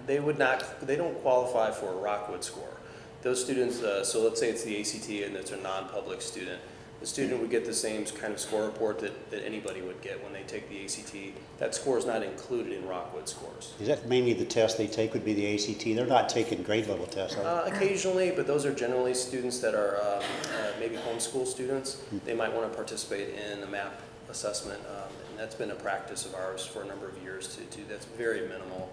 They would not, they don't qualify for a Rockwood score. Those students, so let's say it's the ACT and it's a non-public student. The student would get the same kind of score report that anybody would get when they take the ACT. That score is not included in Rockwood scores. Is that mainly the test they take would be the ACT? They're not taking grade level tests, are they? Occasionally, but those are generally students that are maybe homeschool students. They might want to participate in a MAP assessment, and that's been a practice of ours for a number of years to do. That's very minimal.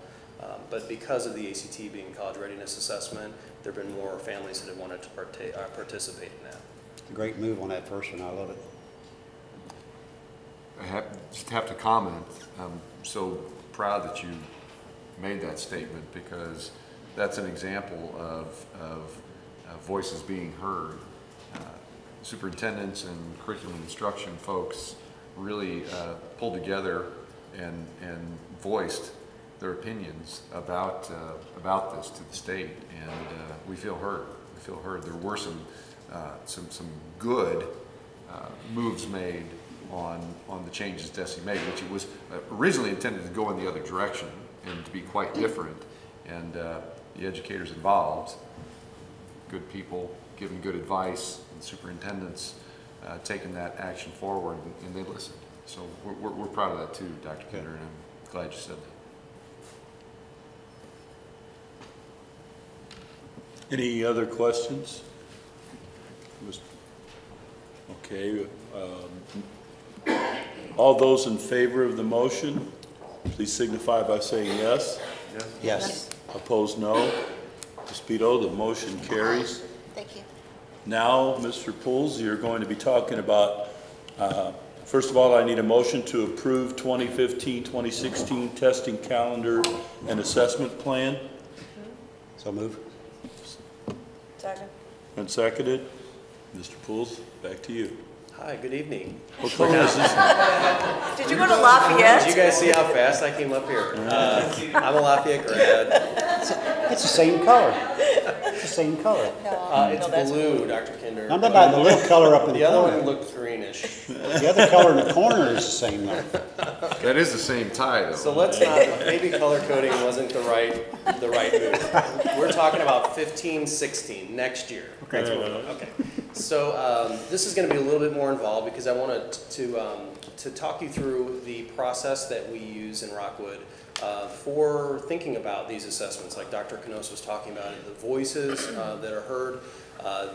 But because of the ACT being college readiness assessment, there have been more families that have wanted to participate in that. A great move on that first one. I love it. I just have to comment. I'm so proud that you made that statement, because that's an example of voices being heard. Superintendents and curriculum instruction folks really pulled together and voiced their opinions about this to the state, and we feel heard. We feel heard. There were some good moves made on the changes DESE made, which it was originally intended to go in the other direction and to be quite different. And the educators involved, good people giving good advice, and superintendents taking that action forward, and they listened. So we're proud of that too, Dr. Kidder, and I'm glad you said that. Any other questions? Okay. All those in favor of the motion, please signify by saying yes. Yes. Opposed, no. Ms. Speedo, the motion carries. Thank you. Now, Mr. Pools, you're going to be talking about, first of all, I need a motion to approve 2015-2016 testing calendar and assessment plan. So move. Second. And seconded. Mr. Pools, back to you. Hi, good evening. What color is this? Did you go to Lafayette? Did you guys see how fast I came up here? I'm a Lafayette grad. It's the same color. It's the same color. It's that's blue, Dr. Kinder. I'm talking about the little color up in the The other corner. one looked greenish. The other color in the corner is the same though. That is the same tie, though. So let's not, maybe color coding wasn't the right move. We're talking about 15-16 next year. Okay. Okay. So this is going to be a little bit more involved, because I wanted to talk you through the process that we use in Rockwood for thinking about these assessments, like Dr. Canos was talking about, the voices that are heard,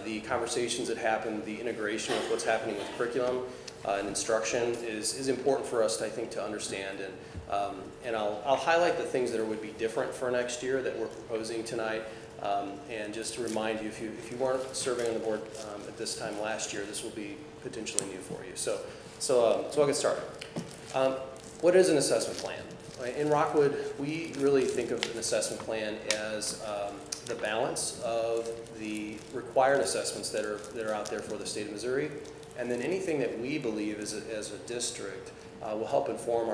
the conversations that happen, the integration with what's happening with curriculum and instruction is important for us, I think, to understand. And I'll highlight the things that would be different for next year that we're proposing tonight. And just to remind you, if you weren't serving on the board at this time last year, this will be potentially new for you. So I'll get started. What is an assessment plan? In Rockwood, we really think of an assessment plan as the balance of the required assessments that are out there for the state of Missouri, and then anything that we believe as a district will help inform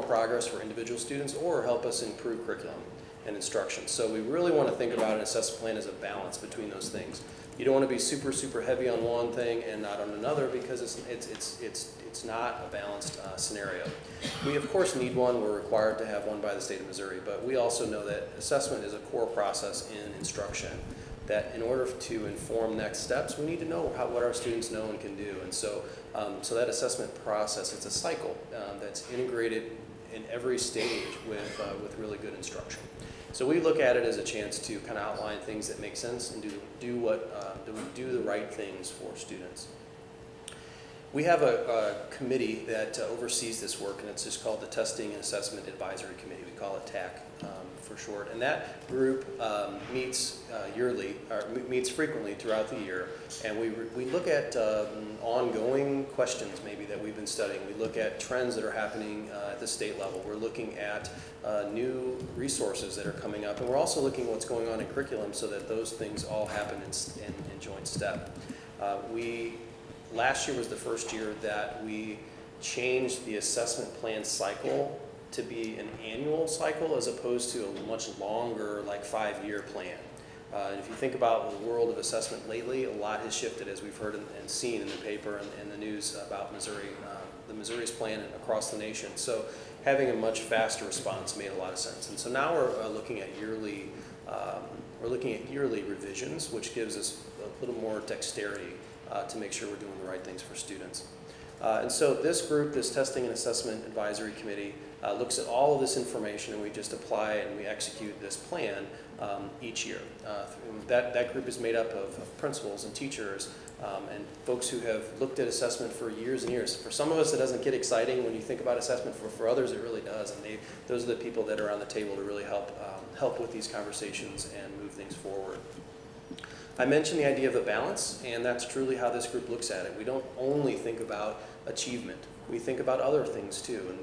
progress for individual students or help us improve curriculum and instruction. So we really want to think about an assessment plan as a balance between those things. You don't want to be super heavy on one thing and not on another, because it's not a balanced scenario. We of course need one. We're required to have one by the state of Missouri, but we also know that assessment is a core process in instruction, that in order to inform next steps, we need to know what our students know and can do. And so that assessment process, it's a cycle that's integrated in every stage with really good instruction. So we look at it as a chance to kind of outline things that make sense and do the right things for students. We have a committee that oversees this work, and it's just called the Testing and Assessment Advisory Committee. We call it TAC for short. And that group meets yearly, or meets frequently throughout the year. And we look at ongoing questions maybe that we've been studying. We look at trends that are happening at the state level. We're looking at new resources that are coming up. And we're also looking at what's going on in curriculum so that those things all happen in joint step. Last year was the first year that we changed the assessment plan cycle to be an annual cycle as opposed to a much longer, like 5-year plan. And if you think about the world of assessment lately, a lot has shifted, as we've heard and seen in the paper and in the news about Missouri, the Missouri's plan across the nation. So having a much faster response made a lot of sense. And so now we're looking at yearly revisions, which gives us a little more dexterity to make sure we're doing the right things for students. And so this group, this Testing and Assessment Advisory Committee, looks at all of this information, and we just apply and we execute this plan each year. That group is made up of principals and teachers and folks who have looked at assessment for years and years. For some of us, it doesn't get exciting when you think about assessment. For others, it really does. And those are the people that are on the table to really help with these conversations and move things forward. I mentioned the idea of a balance, and that's truly how this group looks at it. We don't only think about achievement. We think about other things too.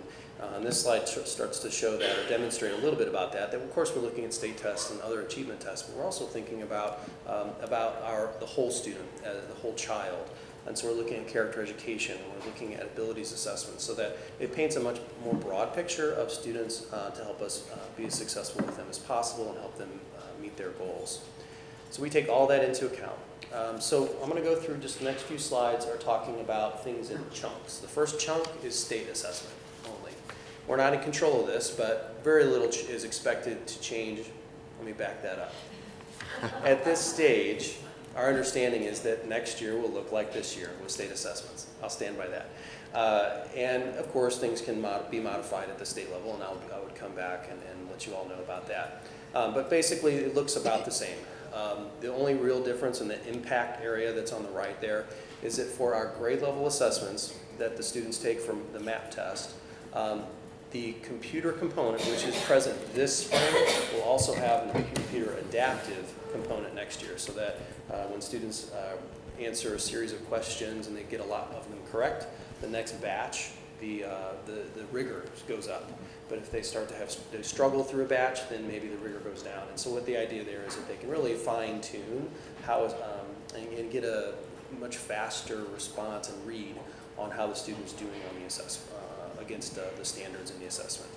And this slide starts to show that, or demonstrate a little bit about that. That of course we're looking at state tests and other achievement tests, but we're also thinking about the whole student, the whole child. And so we're looking at character education, and we're looking at abilities assessment, so that it paints a much more broad picture of students to help us be as successful with them as possible and help them meet their goals. So we take all that into account. So I'm going to go through just the next few slides are talking about things in chunks. The first chunk is state assessment only. We're not in control of this, but very little is expected to change. Let me back that up. At this stage, our understanding is that next year will look like this year with state assessments. I'll stand by that. And of course, things can be modified at the state level, and I would come back and let you all know about that. But basically, it looks about the same. The only real difference in the impact area that's on the right there is that for our grade level assessments that the students take from the MAP test, the computer component, which is present this spring, will also have a computer adaptive component next year, so that when students answer a series of questions and they get a lot of them correct, the next batch, the rigor goes up. But if they start to struggle through a batch, then maybe the rigor goes down. And so what the idea there is that they can really fine tune how and get a much faster response and read on how the student's doing on the assessment against the standards in the assessment.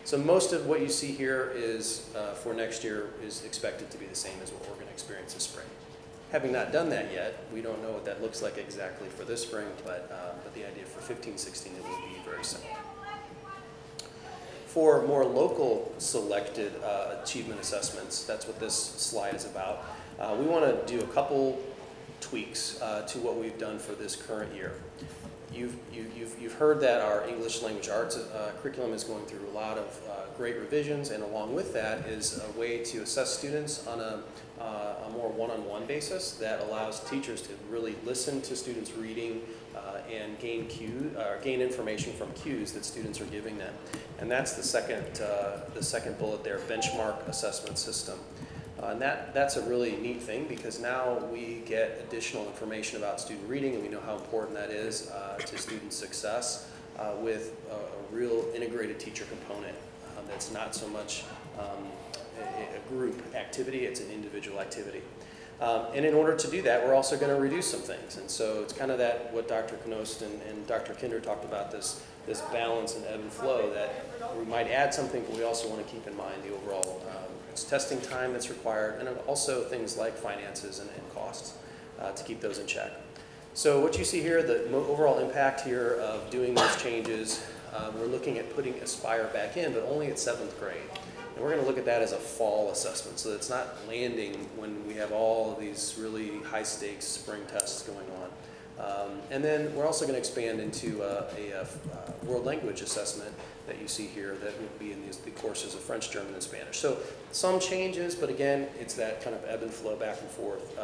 So most of what you see here is for next year is expected to be the same as what we're going to experience this spring. Having not done that yet, we don't know what that looks like exactly for this spring, but the idea for 15-16 it will be very similar. For more local selected achievement assessments, that's what this slide is about. We want to do a couple tweaks to what we've done for this current year. You've heard that our English language arts curriculum is going through a lot of great revisions, and along with that is a way to assess students on a more one-on-one basis that allows teachers to really listen to students reading and gain information from cues that students are giving them. And that's the second bullet there, benchmark assessment system. And that's a really neat thing, because now we get additional information about student reading, and we know how important that is to student success with a real integrated teacher component that's not so much a group activity, it's an individual activity. And in order to do that, we're also going to reduce some things. And so it's kind of that what Dr. Knost and Dr. Kinder talked about, this balance and ebb and flow, that we might add something, but we also want to keep in mind the overall testing time that's required, and also things like finances and costs to keep those in check. So what you see here, the overall impact here of doing those changes, we're looking at putting Aspire back in, but only at 7th grade. And we're going to look at that as a fall assessment, so it's not landing when we have all of these really high stakes spring tests going on. And then we're also going to expand into a world language assessment that you see here that would be in the courses of French, German, and Spanish. So some changes, but again, it's that kind of ebb and flow back and forth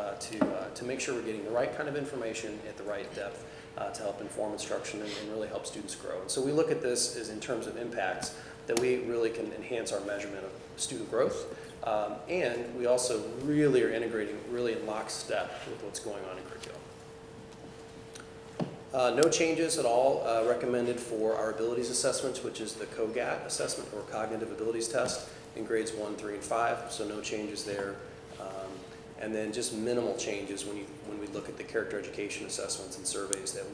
to make sure we're getting the right kind of information at the right depth to help inform instruction and really help students grow. And so we look at this as in terms of impacts. that we really can enhance our measurement of student growth. And we also really are integrating really in lockstep with what's going on in curriculum. No changes at all recommended for our abilities assessments, which is the COGAT assessment or cognitive abilities test in grades 1, 3, and 5. So no changes there. And then just minimal changes when we look at the character education assessments and surveys that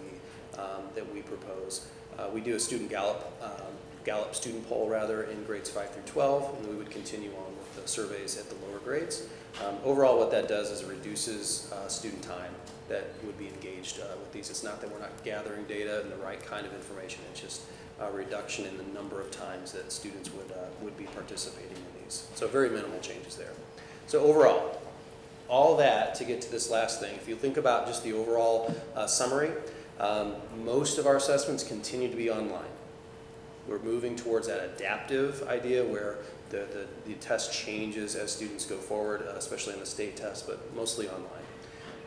we propose. We do a student Gallup student poll rather in grades 5 through 12, and we would continue on with the surveys at the lower grades. Overall, what that does is it reduces student time that would be engaged with these. It's not that we're not gathering data and the right kind of information, it's just a reduction in the number of times that students would be participating in these. So very minimal changes there. So overall, all that to get to this last thing, if you think about just the overall summary, most of our assessments continue to be online. We're moving towards that adaptive idea where the test changes as students go forward, especially in the state test, but mostly online.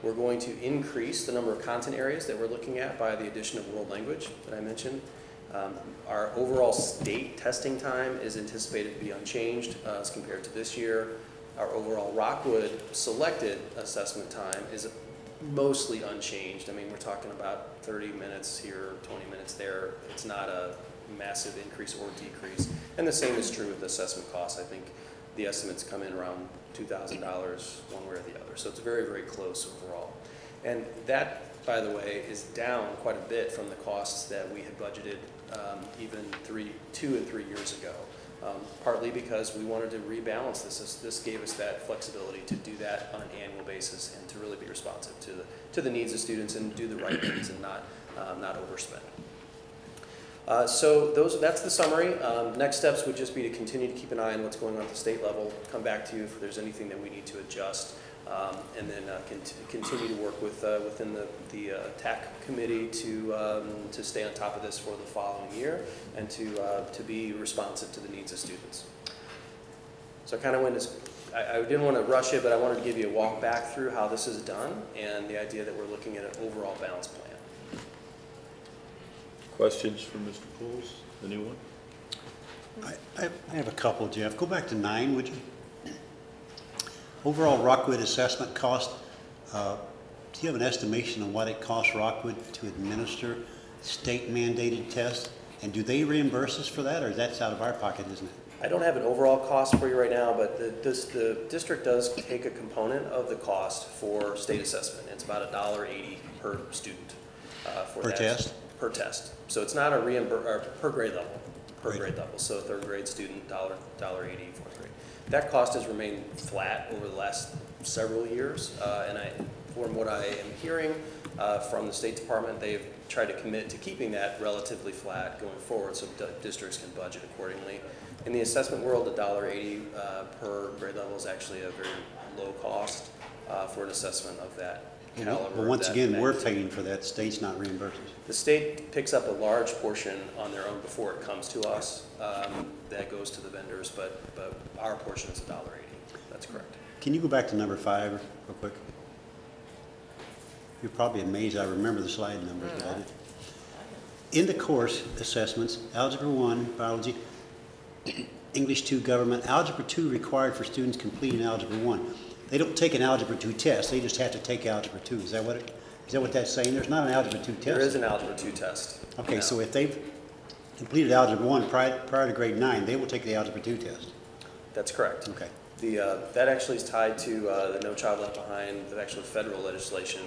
We're going to increase the number of content areas that we're looking at by the addition of world language that I mentioned. Our overall state testing time is anticipated to be unchanged as compared to this year. Our overall Rockwood selected assessment time is mostly unchanged. I mean, we're talking about 30 minutes here, 20 minutes there. It's not a massive increase or decrease. And the same is true with assessment costs. I think the estimates come in around $2,000 one way or the other. So it's very, very close overall. And that, by the way, is down quite a bit from the costs that we had budgeted even 2 and 3 years ago. Partly because we wanted to rebalance this. This gave us that flexibility to do that on an annual basis and to really be responsive to the needs of students and do the right things and not overspend. So that's the summary. Next steps would just be to continue to keep an eye on what's going on at the state level, come back to you if there's anything that we need to adjust, and then continue to work within the TAC committee to stay on top of this for the following year and to be responsive to the needs of students. So I kind of went I didn't want to rush it, but I wanted to give you a walk back through how this is done and the idea that we're looking at an overall balanced plan. Questions for Mr. Pools? Anyone? I have a couple, Jeff. Go back to 9, would you? Overall Rockwood assessment cost, do you have an estimation on what it costs Rockwood to administer state mandated tests? And do they reimburse us for that, or that's out of our pocket, isn't it? I don't have an overall cost for you right now, but the district does take a component of the cost for state assessment. It's about $1.80 per student for per that. test? Per test. So it's not a per grade level. Per grade level. So 3rd grade student, $1.80, 4th grade. That cost has remained flat over the last several years, and from what I am hearing from the State Department, they've tried to commit to keeping that relatively flat going forward so districts can budget accordingly. In the assessment world, $1.80 per grade level is actually a very low cost for an assessment of that caliber. Well, once again, we're paying for that. State's not reimbursing. The state picks up a large portion on their own before it comes to us. That goes to the vendors, but our portion is $1.80. That's correct. Can you go back to number 5 real quick? You're probably amazed I remember the slide numbers, but I did. In the course assessments, Algebra 1, Biology, English 2, Government, Algebra 2 required for students completing Algebra 1. They don't take an Algebra 2 test, they just have to take Algebra 2. Is that what that's saying? There's not an Algebra 2 test? There is an Algebra 2 test. Okay, no. So if they've completed Algebra 1 prior to grade 9, they will take the Algebra 2 test? That's correct. Okay. That actually is tied to the No Child Left Behind, the actual federal legislation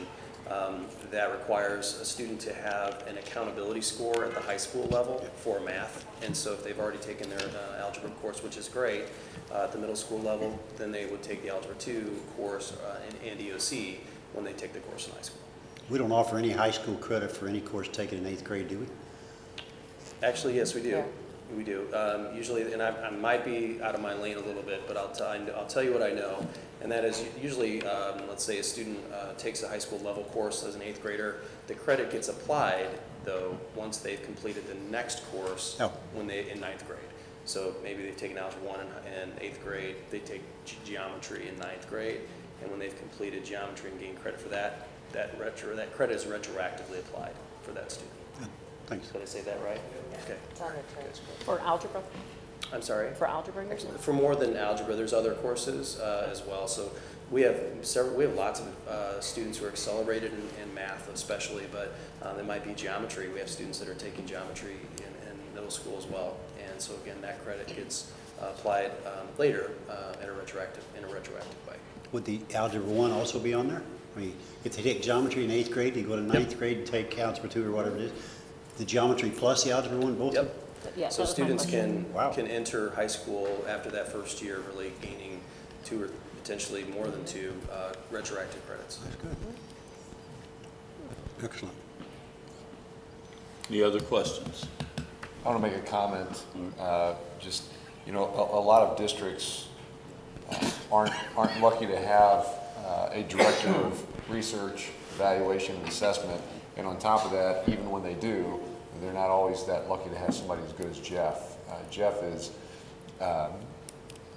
that requires a student to have an accountability score at the high school level for math. And so if they've already taken their algebra course, which is great, at the middle school level, then they would take the Algebra 2 course and EOC when they take the course in high school. We don't offer any high school credit for any course taken in 8th grade, do we? Actually, yes, we do. Yeah. We do. Usually, and I might be out of my lane a little bit, but I'll tell you what I know. And that is usually, let's say a student takes a high school level course as an 8th grader. The credit gets applied, though, once they've completed the next course when they in 9th grade. So maybe they've taken Algebra 1 in 8th grade, they take geometry in 9th grade, and when they've completed geometry and gained credit for that, that credit is retroactively applied for that student. Thanks. Did I say that right? Okay. It's on the transcript. For algebra? I'm sorry? For algebra, you're saying? For more than algebra, there's other courses as well. So we have lots of students who are accelerated in math especially, but there might be geometry. We have students that are taking geometry in middle school as well. And so again, that credit gets applied later in a retroactive way. Would the Algebra 1 also be on there? I mean, if they take geometry in 8th grade, they go to 9th grade and take Algebra 2 or whatever it is, the geometry plus the Algebra 1, both? Yep. Yeah, So that was my students question. can enter high school after that first year, really gaining 2 or potentially more than 2 retroactive credits. That's good. Excellent. Any other questions? I want to make a comment. Just, you know, a lot of districts aren't lucky to have a director of research, evaluation, and assessment. And on top of that, even when they do, they're not always that lucky to have somebody as good as Jeff. Jeff is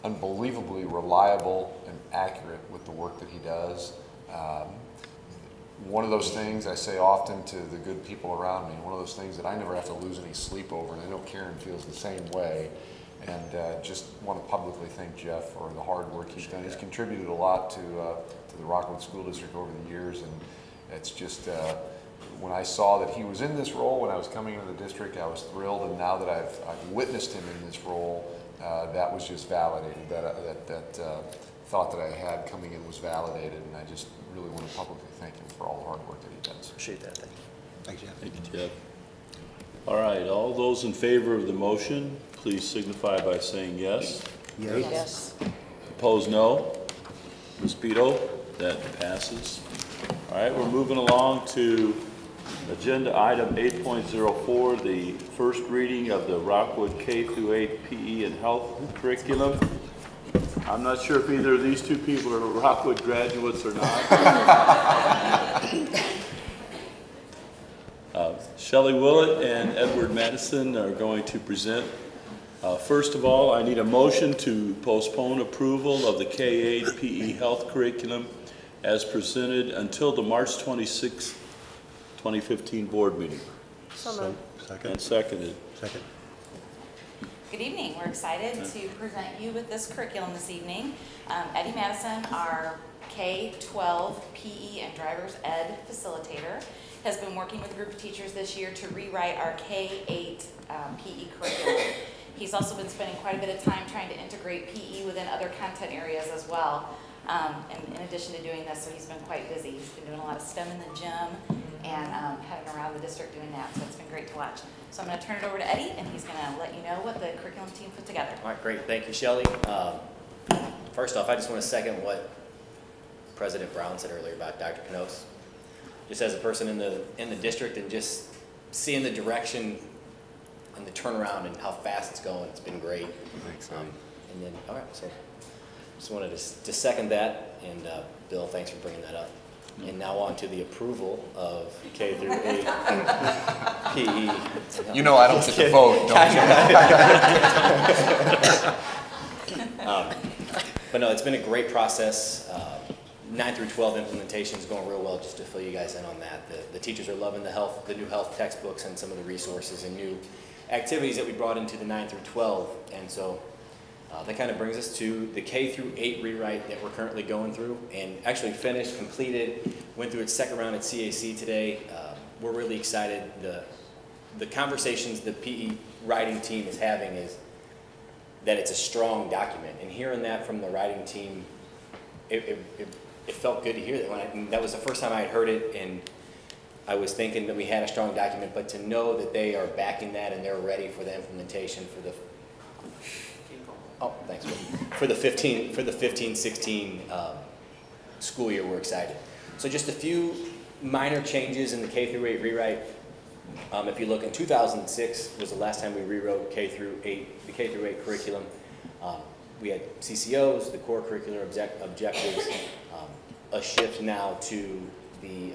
unbelievably reliable and accurate with the work that he does. One of those things I say often to the good people around me, one of those things that I never have to lose any sleep over, and I know Karen feels the same way. And just want to publicly thank Jeff for the hard work he's done. He's contributed a lot to the Rockwood School District over the years, and it's just, when I saw that he was in this role when I was coming into the district, I was thrilled, and now that I've witnessed him in this role, that was just validated. That thought that I had coming in was validated, and I just really want to publicly thank him for all the hard work that he does. Appreciate that. Thank you. Thanks, Jeff. Thank you, Jeff. All right, all those in favor of the motion, please signify by saying yes. Yes. Opposed, no. Ms. Beto, that passes. All right, we're moving along to agenda item 8.04, the first reading of the Rockwood K-8 PE and health curriculum. I'm not sure if either of these two people are Rockwood graduates or not. Shelley Willett and Edward Madison are going to present. First of all, I need a motion to postpone approval of the K-8 PE health curriculum as presented until the March 26, 2015 board meeting. So moved. Second. And seconded. Second. Good evening. We're excited to present you with this curriculum this evening. Eddie Madison, our K-12 PE and driver's ed facilitator, has been working with a group of teachers this year to rewrite our K-8 PE curriculum. He's also been spending quite a bit of time trying to integrate PE within other content areas as well. And in addition to doing this, so he's been quite busy. He's been doing a lot of STEM in the gym and heading around the district doing that, so it's been great to watch. So I'm going to turn it over to Eddie, and he's going to let you know what the curriculum team put together. All right, great. Thank you, Shelley. First off, I just want to second what President Brown said earlier about Dr. Knows. Just as a person in the district and just seeing the direction and the turnaround and how fast it's going, it's been great. Thanks, and then, all right, so just wanted to second that, and Bill, thanks for bringing that up. And now on to the approval of K through 8 PE. You know I don't get to vote, don't you? But no, it's been a great process. 9 through 12 implementation is going real well, just to fill you guys in on that. The teachers are loving the new health textbooks and some of the resources and new activities that we brought into the 9 through 12. And so that kind of brings us to the K through 8 rewrite that we're currently going through and actually finished, completed, went through its second round at CAC today. We're really excited. The conversations the PE writing team is having is that it's a strong document. And hearing that from the writing team, it felt good to hear that. That was the first time I had heard it, and I was thinking that we had a strong document, but to know that they are backing that and they're ready for the implementation for the for the 15-16 school year, we're excited. So just a few minor changes in the K through 8 rewrite. If you look, in 2006 was the last time we rewrote the K through 8 curriculum. We had CCOs, the core curricular objectives, a shift now to the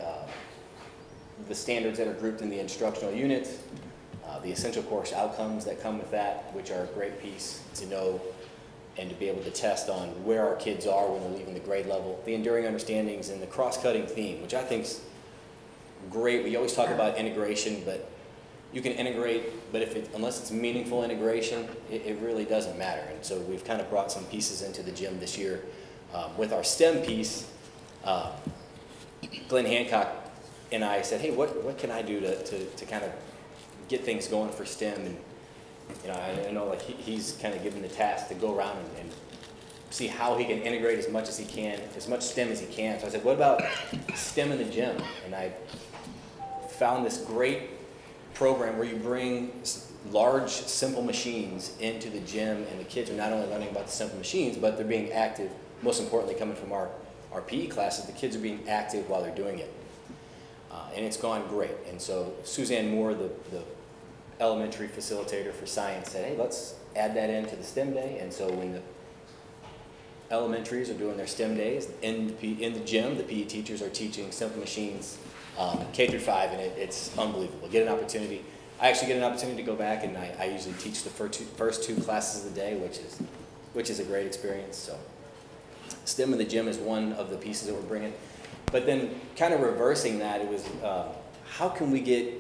standards that are grouped in the instructional units, the essential course outcomes that come with that, which are a great piece to know and to be able to test on where our kids are when they're leaving the grade level, the enduring understandings, and the cross-cutting theme, which I think is great. We always talk about integration, but you can integrate, but unless it's meaningful integration, it really doesn't matter. And so we've kind of brought some pieces into the gym this year. With our STEM piece, Glenn Hancock and I said, hey, what can I do to kind of get things going for STEM? And I know like he's kind of given the task to go around and see how he can integrate as much as he can, as much STEM as he can. So I said, what about STEM in the gym? And I found this great program where you bring large, simple machines into the gym, and the kids are not only learning about the simple machines, but they're being active. Most importantly, coming from our PE classes, the kids are being active while they're doing it. And it's gone great. And so Suzanne Moore, the elementary facilitator for science, said, hey, let's add that into the STEM day. And so when the elementaries are doing their STEM days, in the gym, the PE teachers are teaching simple machines K through 5, and it's unbelievable. I actually get an opportunity to go back, and I usually teach the first two classes of the day, which is a great experience. So STEM in the gym is one of the pieces that we're bringing. But then kind of reversing that, it was how can we get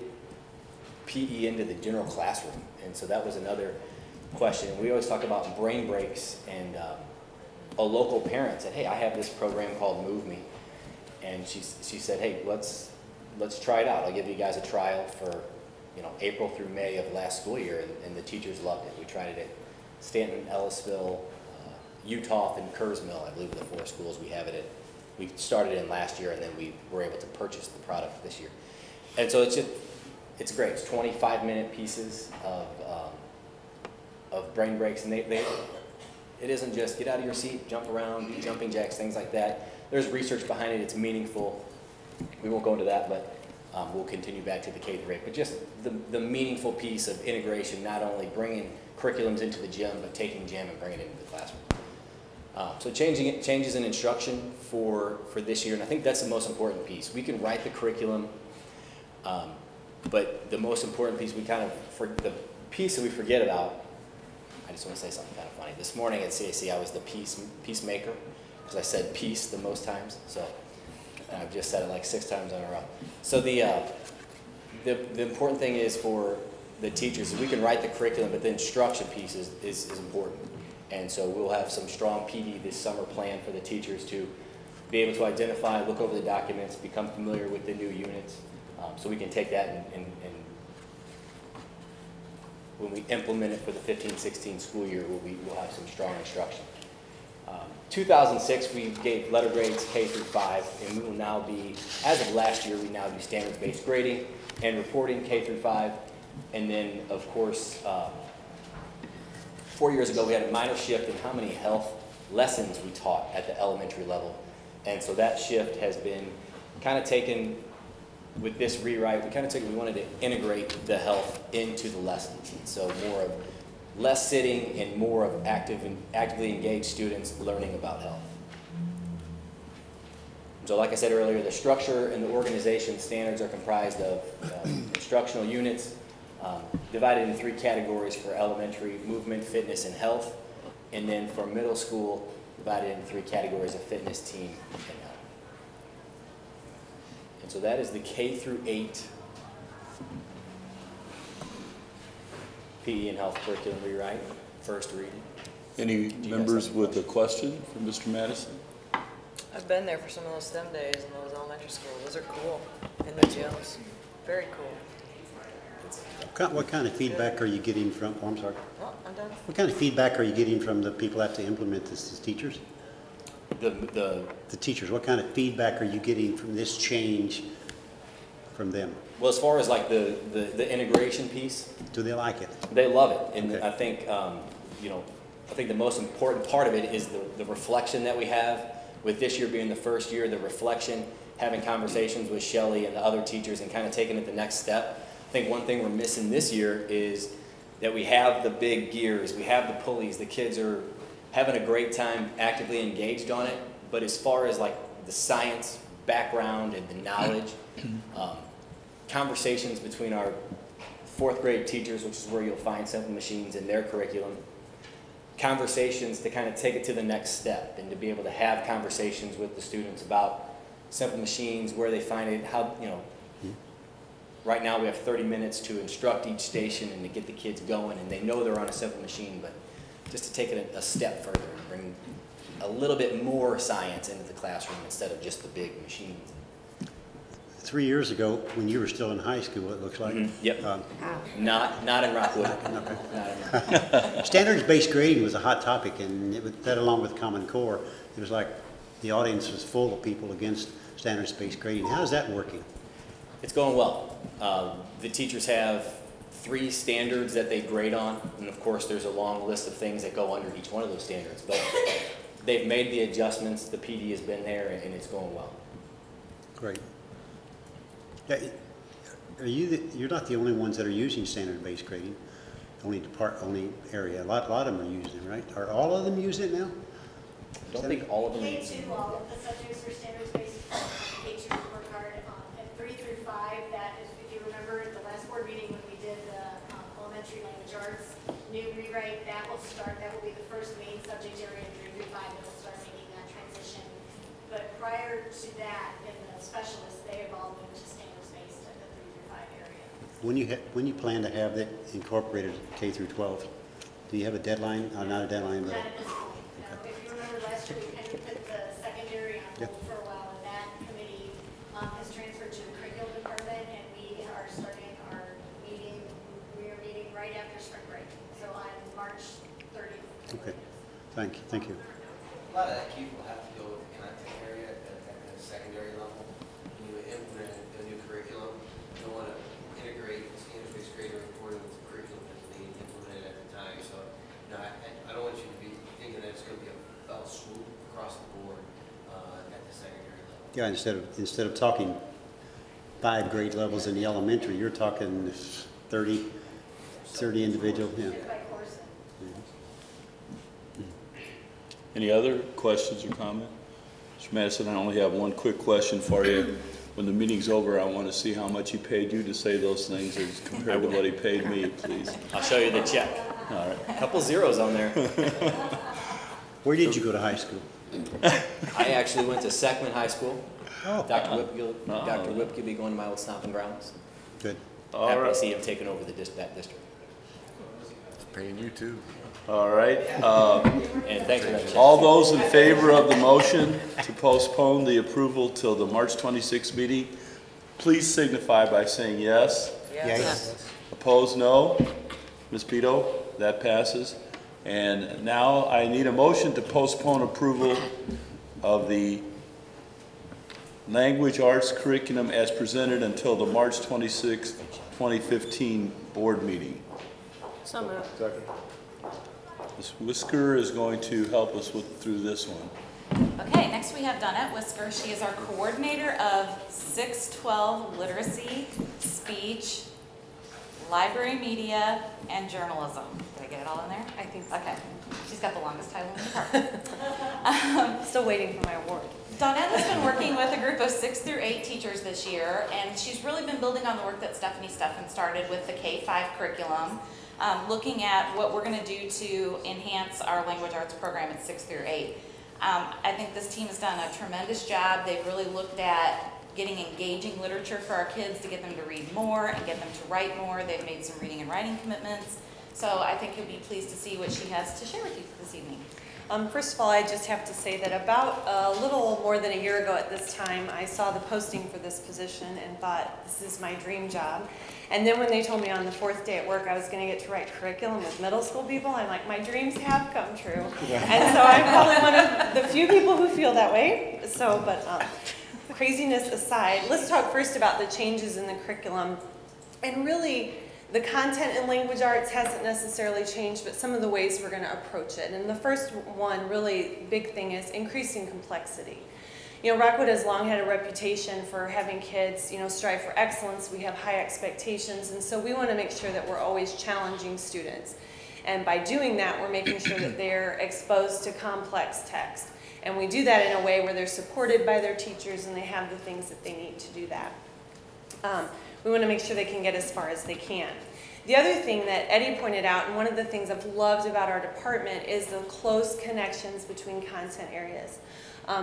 PE into the general classroom? And so that was another question. We always talk about brain breaks, and a local parent said, hey, I have this program called Move Me. And she said, hey, let's try it out. I'll give you guys a trial for April through May of last school year, and the teachers loved it. We tried it at Stanton, Ellisville, Utah, and Kurzmill, I believe, are the 4 schools we have it at. We started in last year, and then we were able to purchase the product this year. And so it's great. It's 25-minute pieces of brain breaks, and it isn't just get out of your seat, jump around, do jumping jacks, things like that. There's research behind it. It's meaningful. We won't go into that, but we'll continue back to the K through 8. But just the meaningful piece of integration, not only bringing curriculums into the gym, but taking gym and bringing it into the classroom. So changes in instruction for this year, and I think that's the most important piece. We can write the curriculum, but the most important piece the piece that we forget about, I just want to say something kind of funny. This morning at CAC, I was the peacemaker, because I said peace the most times, so I've just said it like 6 times in a row. So the important thing is for the teachers, we can write the curriculum, but the instruction piece is important. And so we'll have some strong PD this summer plan for the teachers to be able to identify, look over the documents, become familiar with the new units, so we can take that and when we implement it for the 15-16 school year, we'll have some strong instruction. 2006, we gave letter grades K through 5, and we will now be, as of last year, we now do standards-based grading and reporting K through 5. And then, of course, 4 years ago, we had a minor shift in how many health lessons we taught at the elementary level. And so that shift has been kind of taken with this rewrite. We wanted to integrate the health into the lessons. And so more of less sitting and more of actively engaged students learning about health. So like I said earlier, the structure and the organization standards are comprised of instructional units, divided into 3 categories for elementary: movement, fitness, and health. And then for middle school, divided into 3 categories of fitness, team, and health. And so that is the K through 8 PE and health curriculum rewrite, first reading. Any members with a question for Mr. Madison? I've been there for some of those STEM days in those elementary schools. Those are cool, in the gyms. Very cool. What kind of feedback are you getting from, I'm sorry. Oh, I'm done. What kind of feedback are you getting from the people that have to implement this, the teachers? The teachers, what kind of feedback are you getting from this change from them? Well, as far as like the integration piece, Do they like it? they love it, and Okay. I think I think the most important part of it is the reflection that we have. With this year being the first year, the reflection, having conversations with Shelley and the other teachers, and kind of taking it the next step. I think one thing we're missing this year is that we have the big gears, we have the pulleys. The kids are having a great time, actively engaged on it. But as far as like the science background and the knowledge, conversations between our 4th grade teachers, which is where you'll find simple machines in their curriculum, conversations to kind of take it to the next step, and to be able to have conversations with the students about simple machines, where they find it, how, Right now, we have 30 minutes to instruct each station and to get the kids going, and they know they're on a simple machine, but just to take it a step further and bring a little bit more science into the classroom instead of just the big machines. 3 years ago, when you were still in high school, it looks like. Yep. Not in Rockwood. Standards-based grading was a hot topic, and that along with Common Core, it was like the audience was full of people against standards-based grading. How's that working? It's going well. The teachers have 3 standards that they grade on, and of course there's a long list of things that go under each one of those standards, but they've made the adjustments, the PD has been there, and it's going well. Great. You're not the only ones that are using standard-based grading, only area. A lot of them are using it, right? Are all of them using it now? I don't think all of them. K2, all of the subjects are standards-based. K2 report card. And 3 through 5, that is, if you remember at the last board meeting when we did the elementary language arts new rewrite, that will start. That will be the first main subject area in 3 through 5 that will start making that transition. But prior to that, in the specialists, they have all moved to standards-based at the 3 through 5 area. When you plan to have that incorporated K through 12, do you have a deadline? Not a deadline, but. Not at this point. No. If you remember last year, we kind of put the secondary on hold for a while, and that committee has transferred to the curriculum department, and we are starting our meeting. We are meeting right after spring break, so on March 30th. Okay. Thank you. A lot of that key will have to go with the content area at the secondary level. When you implement a new curriculum, you don't want to integrate standards-based grading reporting with the curriculum that's being implemented at the time. So, I don't want you to be thinking that it's going to be a fell swoop across the board at the secondary level. Yeah, instead of talking 5 grade levels in the elementary, you're talking 30 individual. Yeah. Any other questions or comments? Mr. Madison, I only have one quick question for you. When the meeting's over, I want to see how much he paid you to say those things as compared to what he paid me, please. I'll show you the check. All right. A couple zeros on there. Where did you go to high school? I actually went to Seckman High School. Oh. Dr. Whipke will be going to my old stomping grounds. Good. Happy to see him taking over that district. It's paying you too. All right. And thanks for that check. All those in favor of the motion to postpone the approval till the March 26th meeting, please signify by saying yes. Yes. Opposed, no. Ms. Pito, that passes. And now I need a motion to postpone approval of the language arts curriculum as presented until the March 26th, 2015 board meeting. So moved. Second. Ms. Whisker is going to help us through this one. Okay, next we have Donnette Whisker. She is our coordinator of 612 literacy, speech, library media, and journalism. Did I get it all in there? I think so. Okay. She's got the longest title in the department. Still waiting for my award. Donnette has been working with a group of 6 through 8 teachers this year, and she's really been building on the work that Stephanie Steffen started with the K-5 curriculum, looking at what we're going to do to enhance our language arts program at 6 through 8. I think this team has done a tremendous job. They've really looked at getting engaging literature for our kids to get them to read more and get them to write more. They've made some reading and writing commitments. So I think you'll be pleased to see what she has to share with you this evening. First of all, I just have to say that about a little more than a year ago at this time, I saw the posting for this position and thought, this is my dream job. And then when they told me on the 4th day at work I was going to get to write curriculum with middle school people, I'm like, my dreams have come true. And so I'm probably one of the few people who feel that way. So, but craziness aside, let's talk first about the changes in the curriculum. And really, the content in language arts hasn't necessarily changed, but some of the ways we're going to approach it. And the first one, really big thing, is increasing complexity. You know, Rockwood has long had a reputation for having kids, strive for excellence. We have high expectations, and so we want to make sure that we're always challenging students. And by doing that, we're making sure that they're exposed to complex text. And we do that in a way where they're supported by their teachers and they have the things that they need to do that. We want to make sure they can get as far as they can. The other thing that Eddie pointed out, and one of the things I've loved about our department, is the close connections between content areas.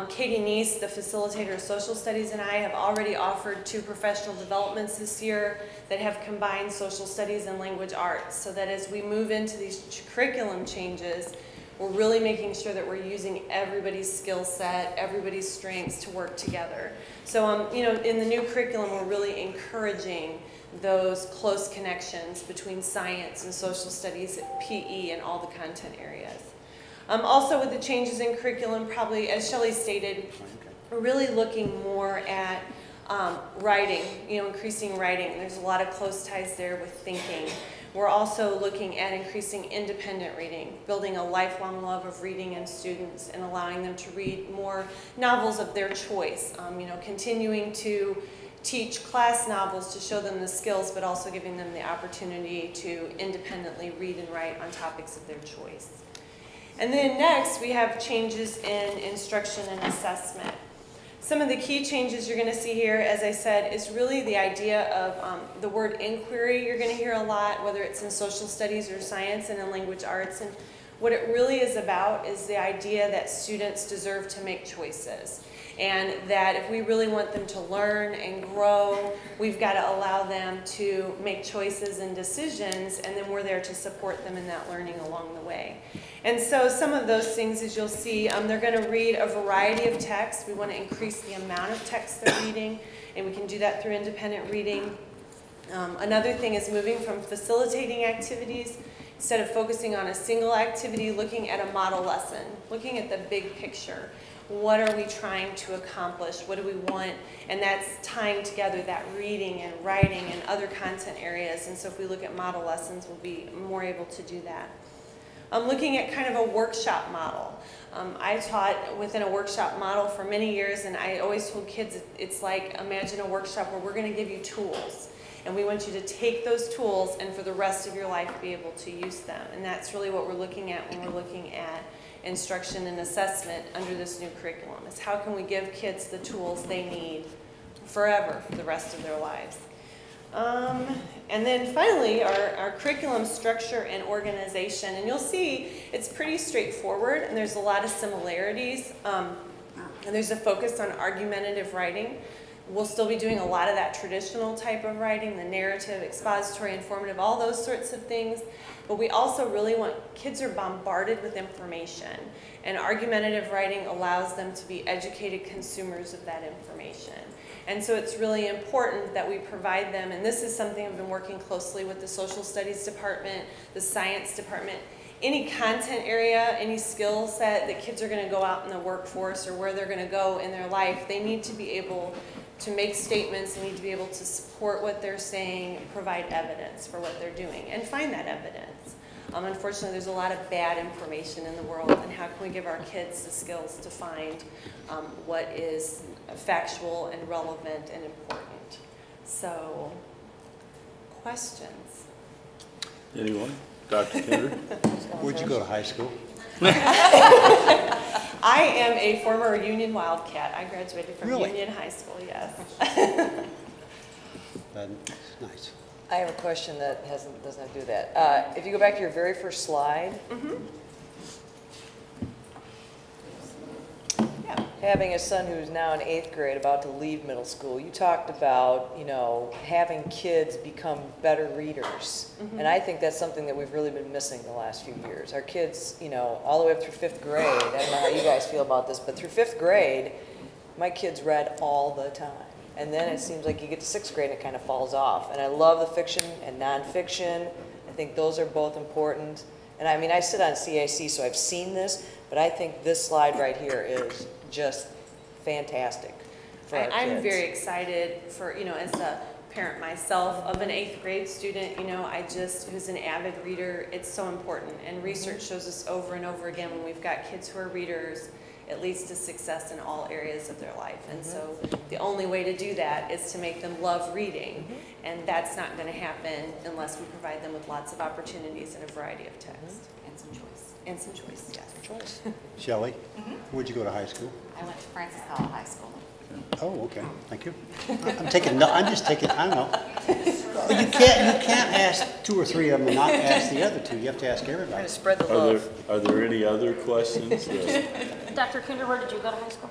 Katie Neese, the facilitator of social studies, and I have already offered 2 professional developments this year that have combined social studies and language arts, so that as we move into these curriculum changes, we're really making sure that we're using everybody's skill set, everybody's strengths to work together. So, you know, in the new curriculum, we're really encouraging those close connections between science and social studies, PE, and all the content areas. Also with the changes in curriculum, probably, as Shelley stated, we're really looking more at writing, you know, increasing writing. And there's a lot of close ties there with thinking. We're also looking at increasing independent reading, building a lifelong love of reading in students and allowing them to read more novels of their choice. You know, continuing to teach class novels to show them the skills, but also giving them the opportunity to independently read and write on topics of their choice. And then next, we have changes in instruction and assessment. Some of the key changes you're going to see here, as I said, is really the idea of the word inquiry. You're going to hear a lot, whether it's in social studies or science and in language arts. And what it really is about is the idea that students deserve to make choices. And that if we really want them to learn and grow, we've got to allow them to make choices and decisions, and then we're there to support them in that learning along the way. And so some of those things, as you'll see, they're going to read a variety of texts. We want to increase the amount of text they're reading, and we can do that through independent reading. Another thing is moving from facilitating activities, instead of focusing on a single activity, looking at a model lesson, looking at the big picture. What are we trying to accomplish? What do we want? And that's tying together that reading and writing and other content areas. And so if we look at model lessons, we'll be more able to do that. I'm looking at kind of a workshop model. I taught within a workshop model for many years, and I always told kids it's like, imagine a workshop where we're going to give you tools. And we want you to take those tools and for the rest of your life be able to use them. And that's really what we're looking at when we're looking at instruction and assessment under this new curriculum, is how can we give kids the tools they need forever for the rest of their lives. And then finally, our curriculum structure and organization. And you'll see it's pretty straightforward, and there's a lot of similarities. And there's a focus on argumentative writing. We'll still be doing a lot of that traditional type of writing, the narrative, expository, informative, all those sorts of things. But we also really want, kids are bombarded with information, and argumentative writing allows them to be educated consumers of that information. And so it's really important that we provide them, and this is something I've been working closely with the social studies department, the science department, any content area, any skill set that kids are going to go out in the workforce or where they're going to go in their life, they need to be able to make statements, they need to be able to support what they're saying, provide evidence for what they're doing, and find that evidence. Unfortunately, there's a lot of bad information in the world, and how can we give our kids the skills to find what is factual and relevant and important? So, questions? Anyone? Dr. Kendrick? Where'd you go to high school? I am a former Union Wildcat. I graduated from Really? Union High School, yes. That's nice. I have a question that doesn't have to do with that. If you go back to your very first slide, having a son who's now in 8th grade, about to leave middle school, you talked about, you know, having kids become better readers. And I think that's something that we've really been missing the last few years. Our kids, you know, all the way up through 5th grade, I don't know how you guys feel about this, but through 5th grade, my kids read all the time. And then it seems like you get to 6th grade and it kind of falls off. And I love the fiction and nonfiction. I think those are both important. And I mean, I sit on CAC, so I've seen this, but I think this slide right here is just fantastic for our kids. I'm very excited for, you know, as a parent myself of an 8th grade student, you know, who's an avid reader, it's so important. And research shows us over and over again, when we've got kids who are readers, it leads to success in all areas of their life. And so the only way to do that is to make them love reading. And that's not going to happen unless we provide them with lots of opportunities and a variety of text. And some choice. And some choice, yes. Choice. Shelley, where'd you go to high school? I went to Francis Howell High School. Oh, okay, thank you. I'm taking, no, I'm just taking, I don't know. Well, you can't ask 2 or 3 of them and not ask the other 2. You have to ask everybody. Trying to spread the love. Are there any other questions? Dr. Kinder, where did you go to high school?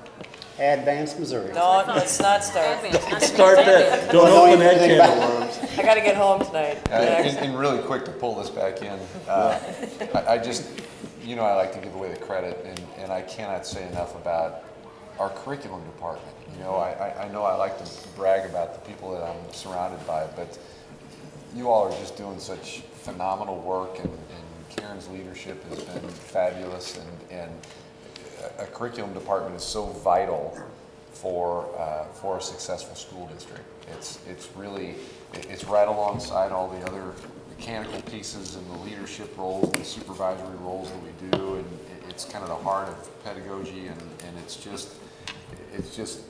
Advanced Missouri. No, let's not start. Start that. Don't open that can of worms. I gotta get home tonight. And really quick to pull this back in, I just, you know, I like to give away the credit, and I cannot say enough about our curriculum department. You know, I know I like to brag about the people that I'm surrounded by, but you all are just doing such phenomenal work, and Karen's leadership has been fabulous, and a curriculum department is so vital for a successful school district. It's really, it's right alongside all the other mechanical pieces and the leadership roles and the supervisory roles that we do, and it's kind of the heart of pedagogy, and it's just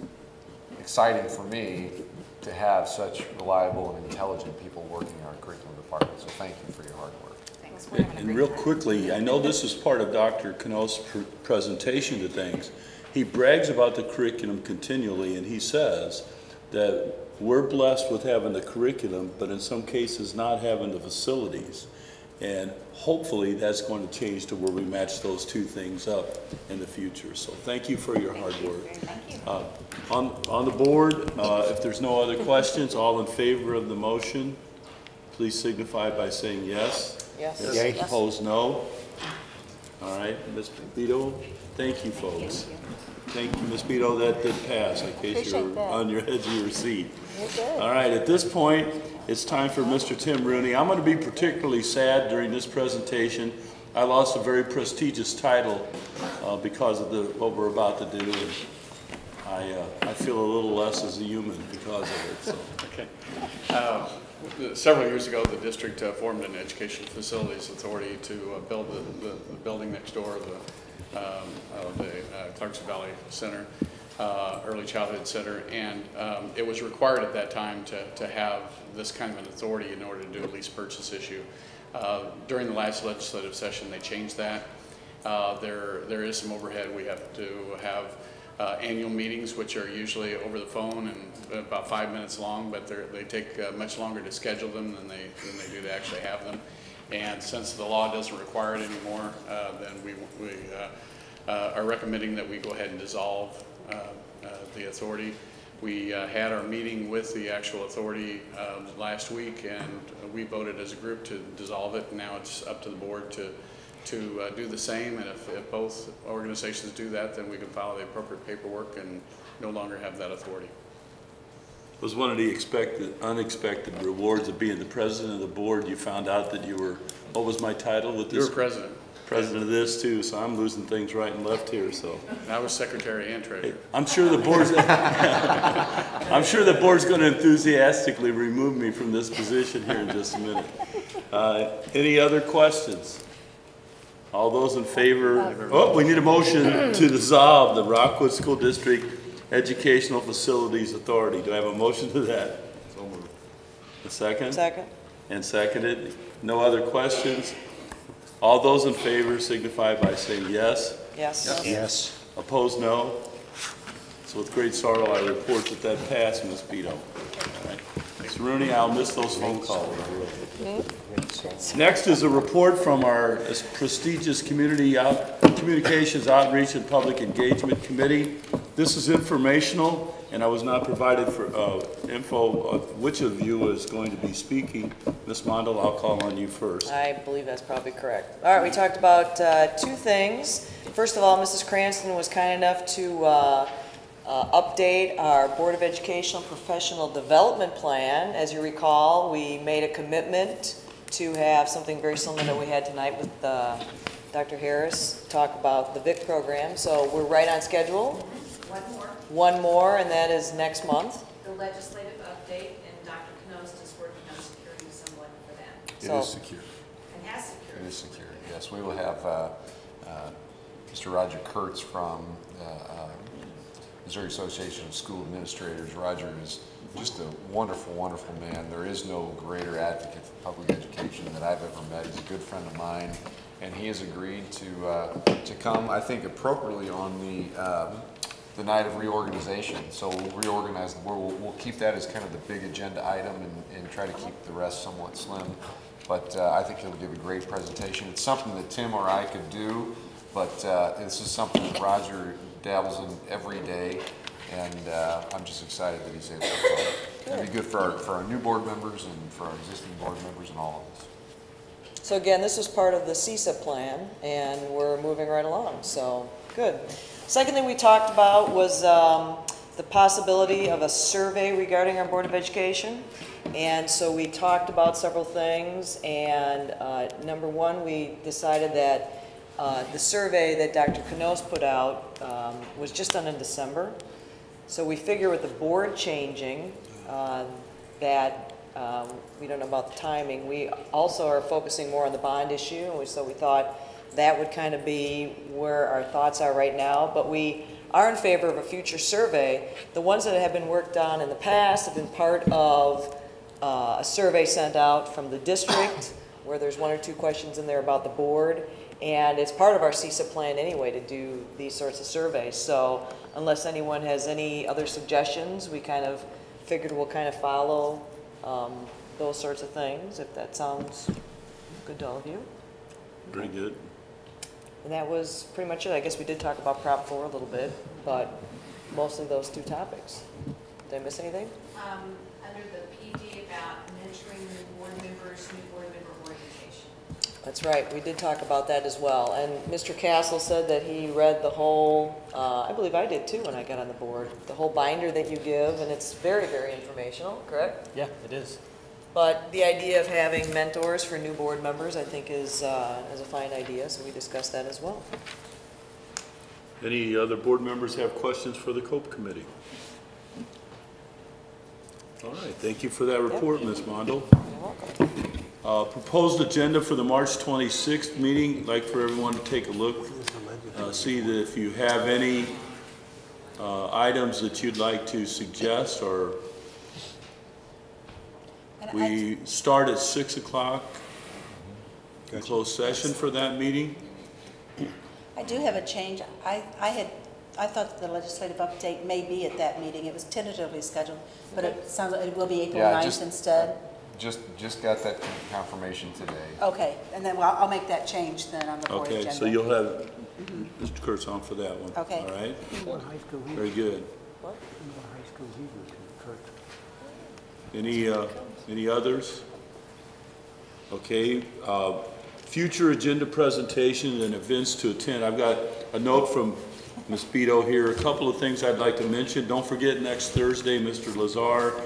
exciting for me to have such reliable and intelligent people working in our curriculum department. So thank you for your hard work. Thanks. We're having a And great real time. quickly, I know this is part of Dr. Knoth's presentation to things. He brags about the curriculum continually, and he says that we're blessed with having the curriculum, but in some cases not having the facilities. And hopefully that's going to change to where we match those 2 things up in the future. So thank you for your hard work. Thank you. On the board, if there's no other questions, all in favor of the motion, please signify by saying yes. Yes. Yay. Opposed, no. All right, Ms. Beto, thank you, folks. Thank you, Ms. Beto. That did pass, in case you're Appreciate that. on your edge of your seat. You're good. All right, at this point, it's time for Mr. Tim Rooney. I'm going to be particularly sad during this presentation. I lost a very prestigious title because of what we're about to do. I feel a little less as a human because of it. So. Okay. Several years ago, the district formed an educational facilities authority to build the building next door of the Clarkson Valley Center, Early Childhood Center, and it was required at that time to have this kind of an authority in order to do a lease purchase issue. During the last legislative session, they changed that. There is some overhead. We have to have annual meetings, which are usually over the phone and about 5 minutes long, but they take much longer to schedule them than they do to actually have them. And since the law doesn't require it anymore, then we are recommending that we go ahead and dissolve the authority. We had our meeting with the actual authority last week, and we voted as a group to dissolve it. And now it's up to the board to do the same, and if both organizations do that, then we can file the appropriate paperwork and no longer have that authority. It was one of the unexpected rewards of being the president of the board. You found out that you were, what was my title with this? You were president. President of this too, so I'm losing things right and left here. So I was secretary and treasurer. I'm sure the board's I'm sure the board's going to enthusiastically remove me from this position here in just a minute. Any other questions? All those in favor? Oh, we need a motion to dissolve the Rockwood School District Educational Facilities Authority. Do I have a motion to that? So moved. A second? Second. And seconded. No other questions? All those in favor signify by saying yes. Yes. Yes. Opposed, no. So with great sorrow, I report that passed, Ms. Beto. All right. Ms. Rooney, I'll miss those phone calls. Next is a report from our prestigious Communications Outreach and Public Engagement Committee. This is informational, and I was not provided for info of which of you is going to be speaking. Ms. Mondel, I'll call on you first. I believe that's probably correct. All right, we talked about 2 things. First of all, Mrs. Cranston was kind enough to update our Board of Educational Professional Development Plan. As you recall, we made a commitment to have something very similar that we had tonight with Dr. Harris talk about the VIC program. So we're right on schedule. One more, and that is next month. The legislative update, and Dr. Knoth's is working on securing someone for that. It is secure. And has secured. It is secure, yes. We will have Mr. Roger Kurtz from Missouri Association of School Administrators. Roger is just a wonderful, wonderful man. There is no greater advocate for public education that I've ever met. He's a good friend of mine, and he has agreed to come, I think, appropriately on the the night of reorganization. So we'll reorganize the board. We'll keep that as kind of the big agenda item and try to keep the rest somewhat slim. But I think he'll give a great presentation. It's something that Tim or I could do, but this is something that Roger dabbles in every day, and I'm just excited that he's able to do it. It'll be good for our new board members and for our existing board members and all of us. So again, this is part of the CISA plan, and we're moving right along, so good. Second thing we talked about was the possibility of a survey regarding our Board of Education. And so we talked about several things, and number one, we decided that the survey that Dr. Knows put out was just done in December. So we figure with the board changing that we don't know about the timing. We also are focusing more on the bond issue, and so we thought that would kind of be where our thoughts are right now. But we are in favor of a future survey. The ones that have been worked on in the past have been part of a survey sent out from the district where there's 1 or 2 questions in there about the board, and it's part of our CISA plan anyway to do these sorts of surveys. So unless anyone has any other suggestions, we kind of figured we'll kind of follow those sorts of things, if that sounds good to all of you. Very good. And that was pretty much it. I guess we did talk about Prop 4 a little bit, but mostly those 2 topics. Did I miss anything? Under the PD about mentoring new board members, new board member orientation. That's right. We did talk about that as well. And Mr. Castle said that he read the whole, I believe I did too when I got on the board, the whole binder that you give, and it's very, very informational, correct? Yeah, it is. But the idea of having mentors for new board members, I think, is a fine idea, so we discussed that as well. Any other board members have questions for the COPE committee? All right, thank you for that report, Ms. Mondel. You're welcome. Proposed agenda for the March 26th meeting. I'd like for everyone to take a look, see that if you have any items that you'd like to suggest, or we start at 6 o'clock in closed session for that meeting. I do have a change. I thought the legislative update may be at that meeting. It was tentatively scheduled, but it sounds like it will be April 9th instead. Just got that confirmation today. Okay, and then I'll make that change then on the board agenda. Okay, so you'll have Mr. Kurtz on for that one. Okay. All right. Very good. Any others? Okay. Future agenda presentations and events to attend. I've got a note from Ms. Beto here. A couple of things I'd like to mention. Don't forget next Thursday, Mr. Lazar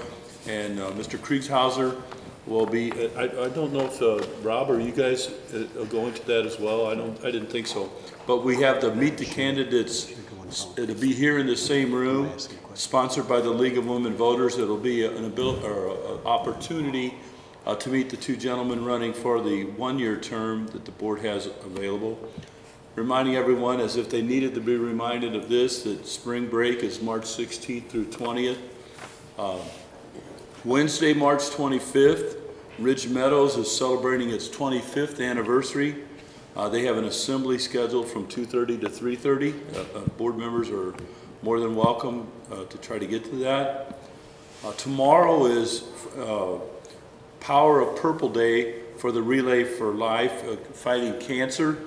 and Mr. Kriegshauser will be. I don't know if Rob or you guys are going to that as well. I didn't think so. But we have the Meet the Candidates. It'll be here in the same room, sponsored by the League of Women Voters. It'll be an opportunity to meet the 2 gentlemen running for the 1-year term that the board has available. Reminding everyone, as if they needed to be reminded of this, that spring break is March 16th through 20th. Wednesday, March 25th, Ridge Meadows is celebrating its 25th anniversary. They have an assembly scheduled from 2:30 to 3:30. Board members are more than welcome to try to get to that. Tomorrow is Power of Purple Day for the Relay for Life, fighting cancer.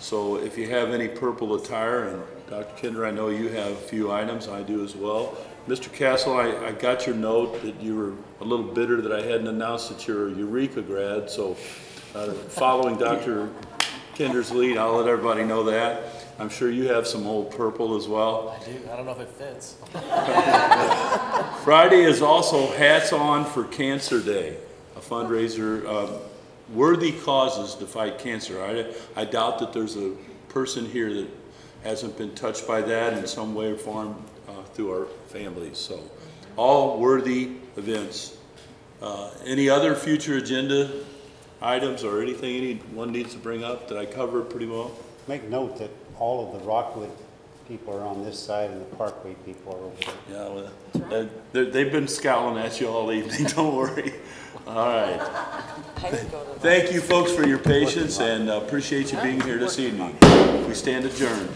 So if you have any purple attire, and Dr. Kinder, I know you have a few items, I do as well. Mr. Castle, I got your note that you were a little bitter that I hadn't announced that you're a Eureka grad, so following Dr. Kinder's lead, I'll let everybody know that. I'm sure you have some old purple as well. I do. I don't know if it fits. Friday is also Hats On for Cancer Day, a fundraiser, worthy causes to fight cancer. I doubt that there's a person here that hasn't been touched by that in some way or form through our families. So all worthy events. Any other future agenda items or anything anyone needs to bring up that I covered pretty well? Make note that all of the Rockwood people are on this side and the Parkway people are over there. Yeah, well, they've been scowling at you all evening, don't worry. All right. Thank you folks for your patience and appreciate you being here this evening. We stand adjourned.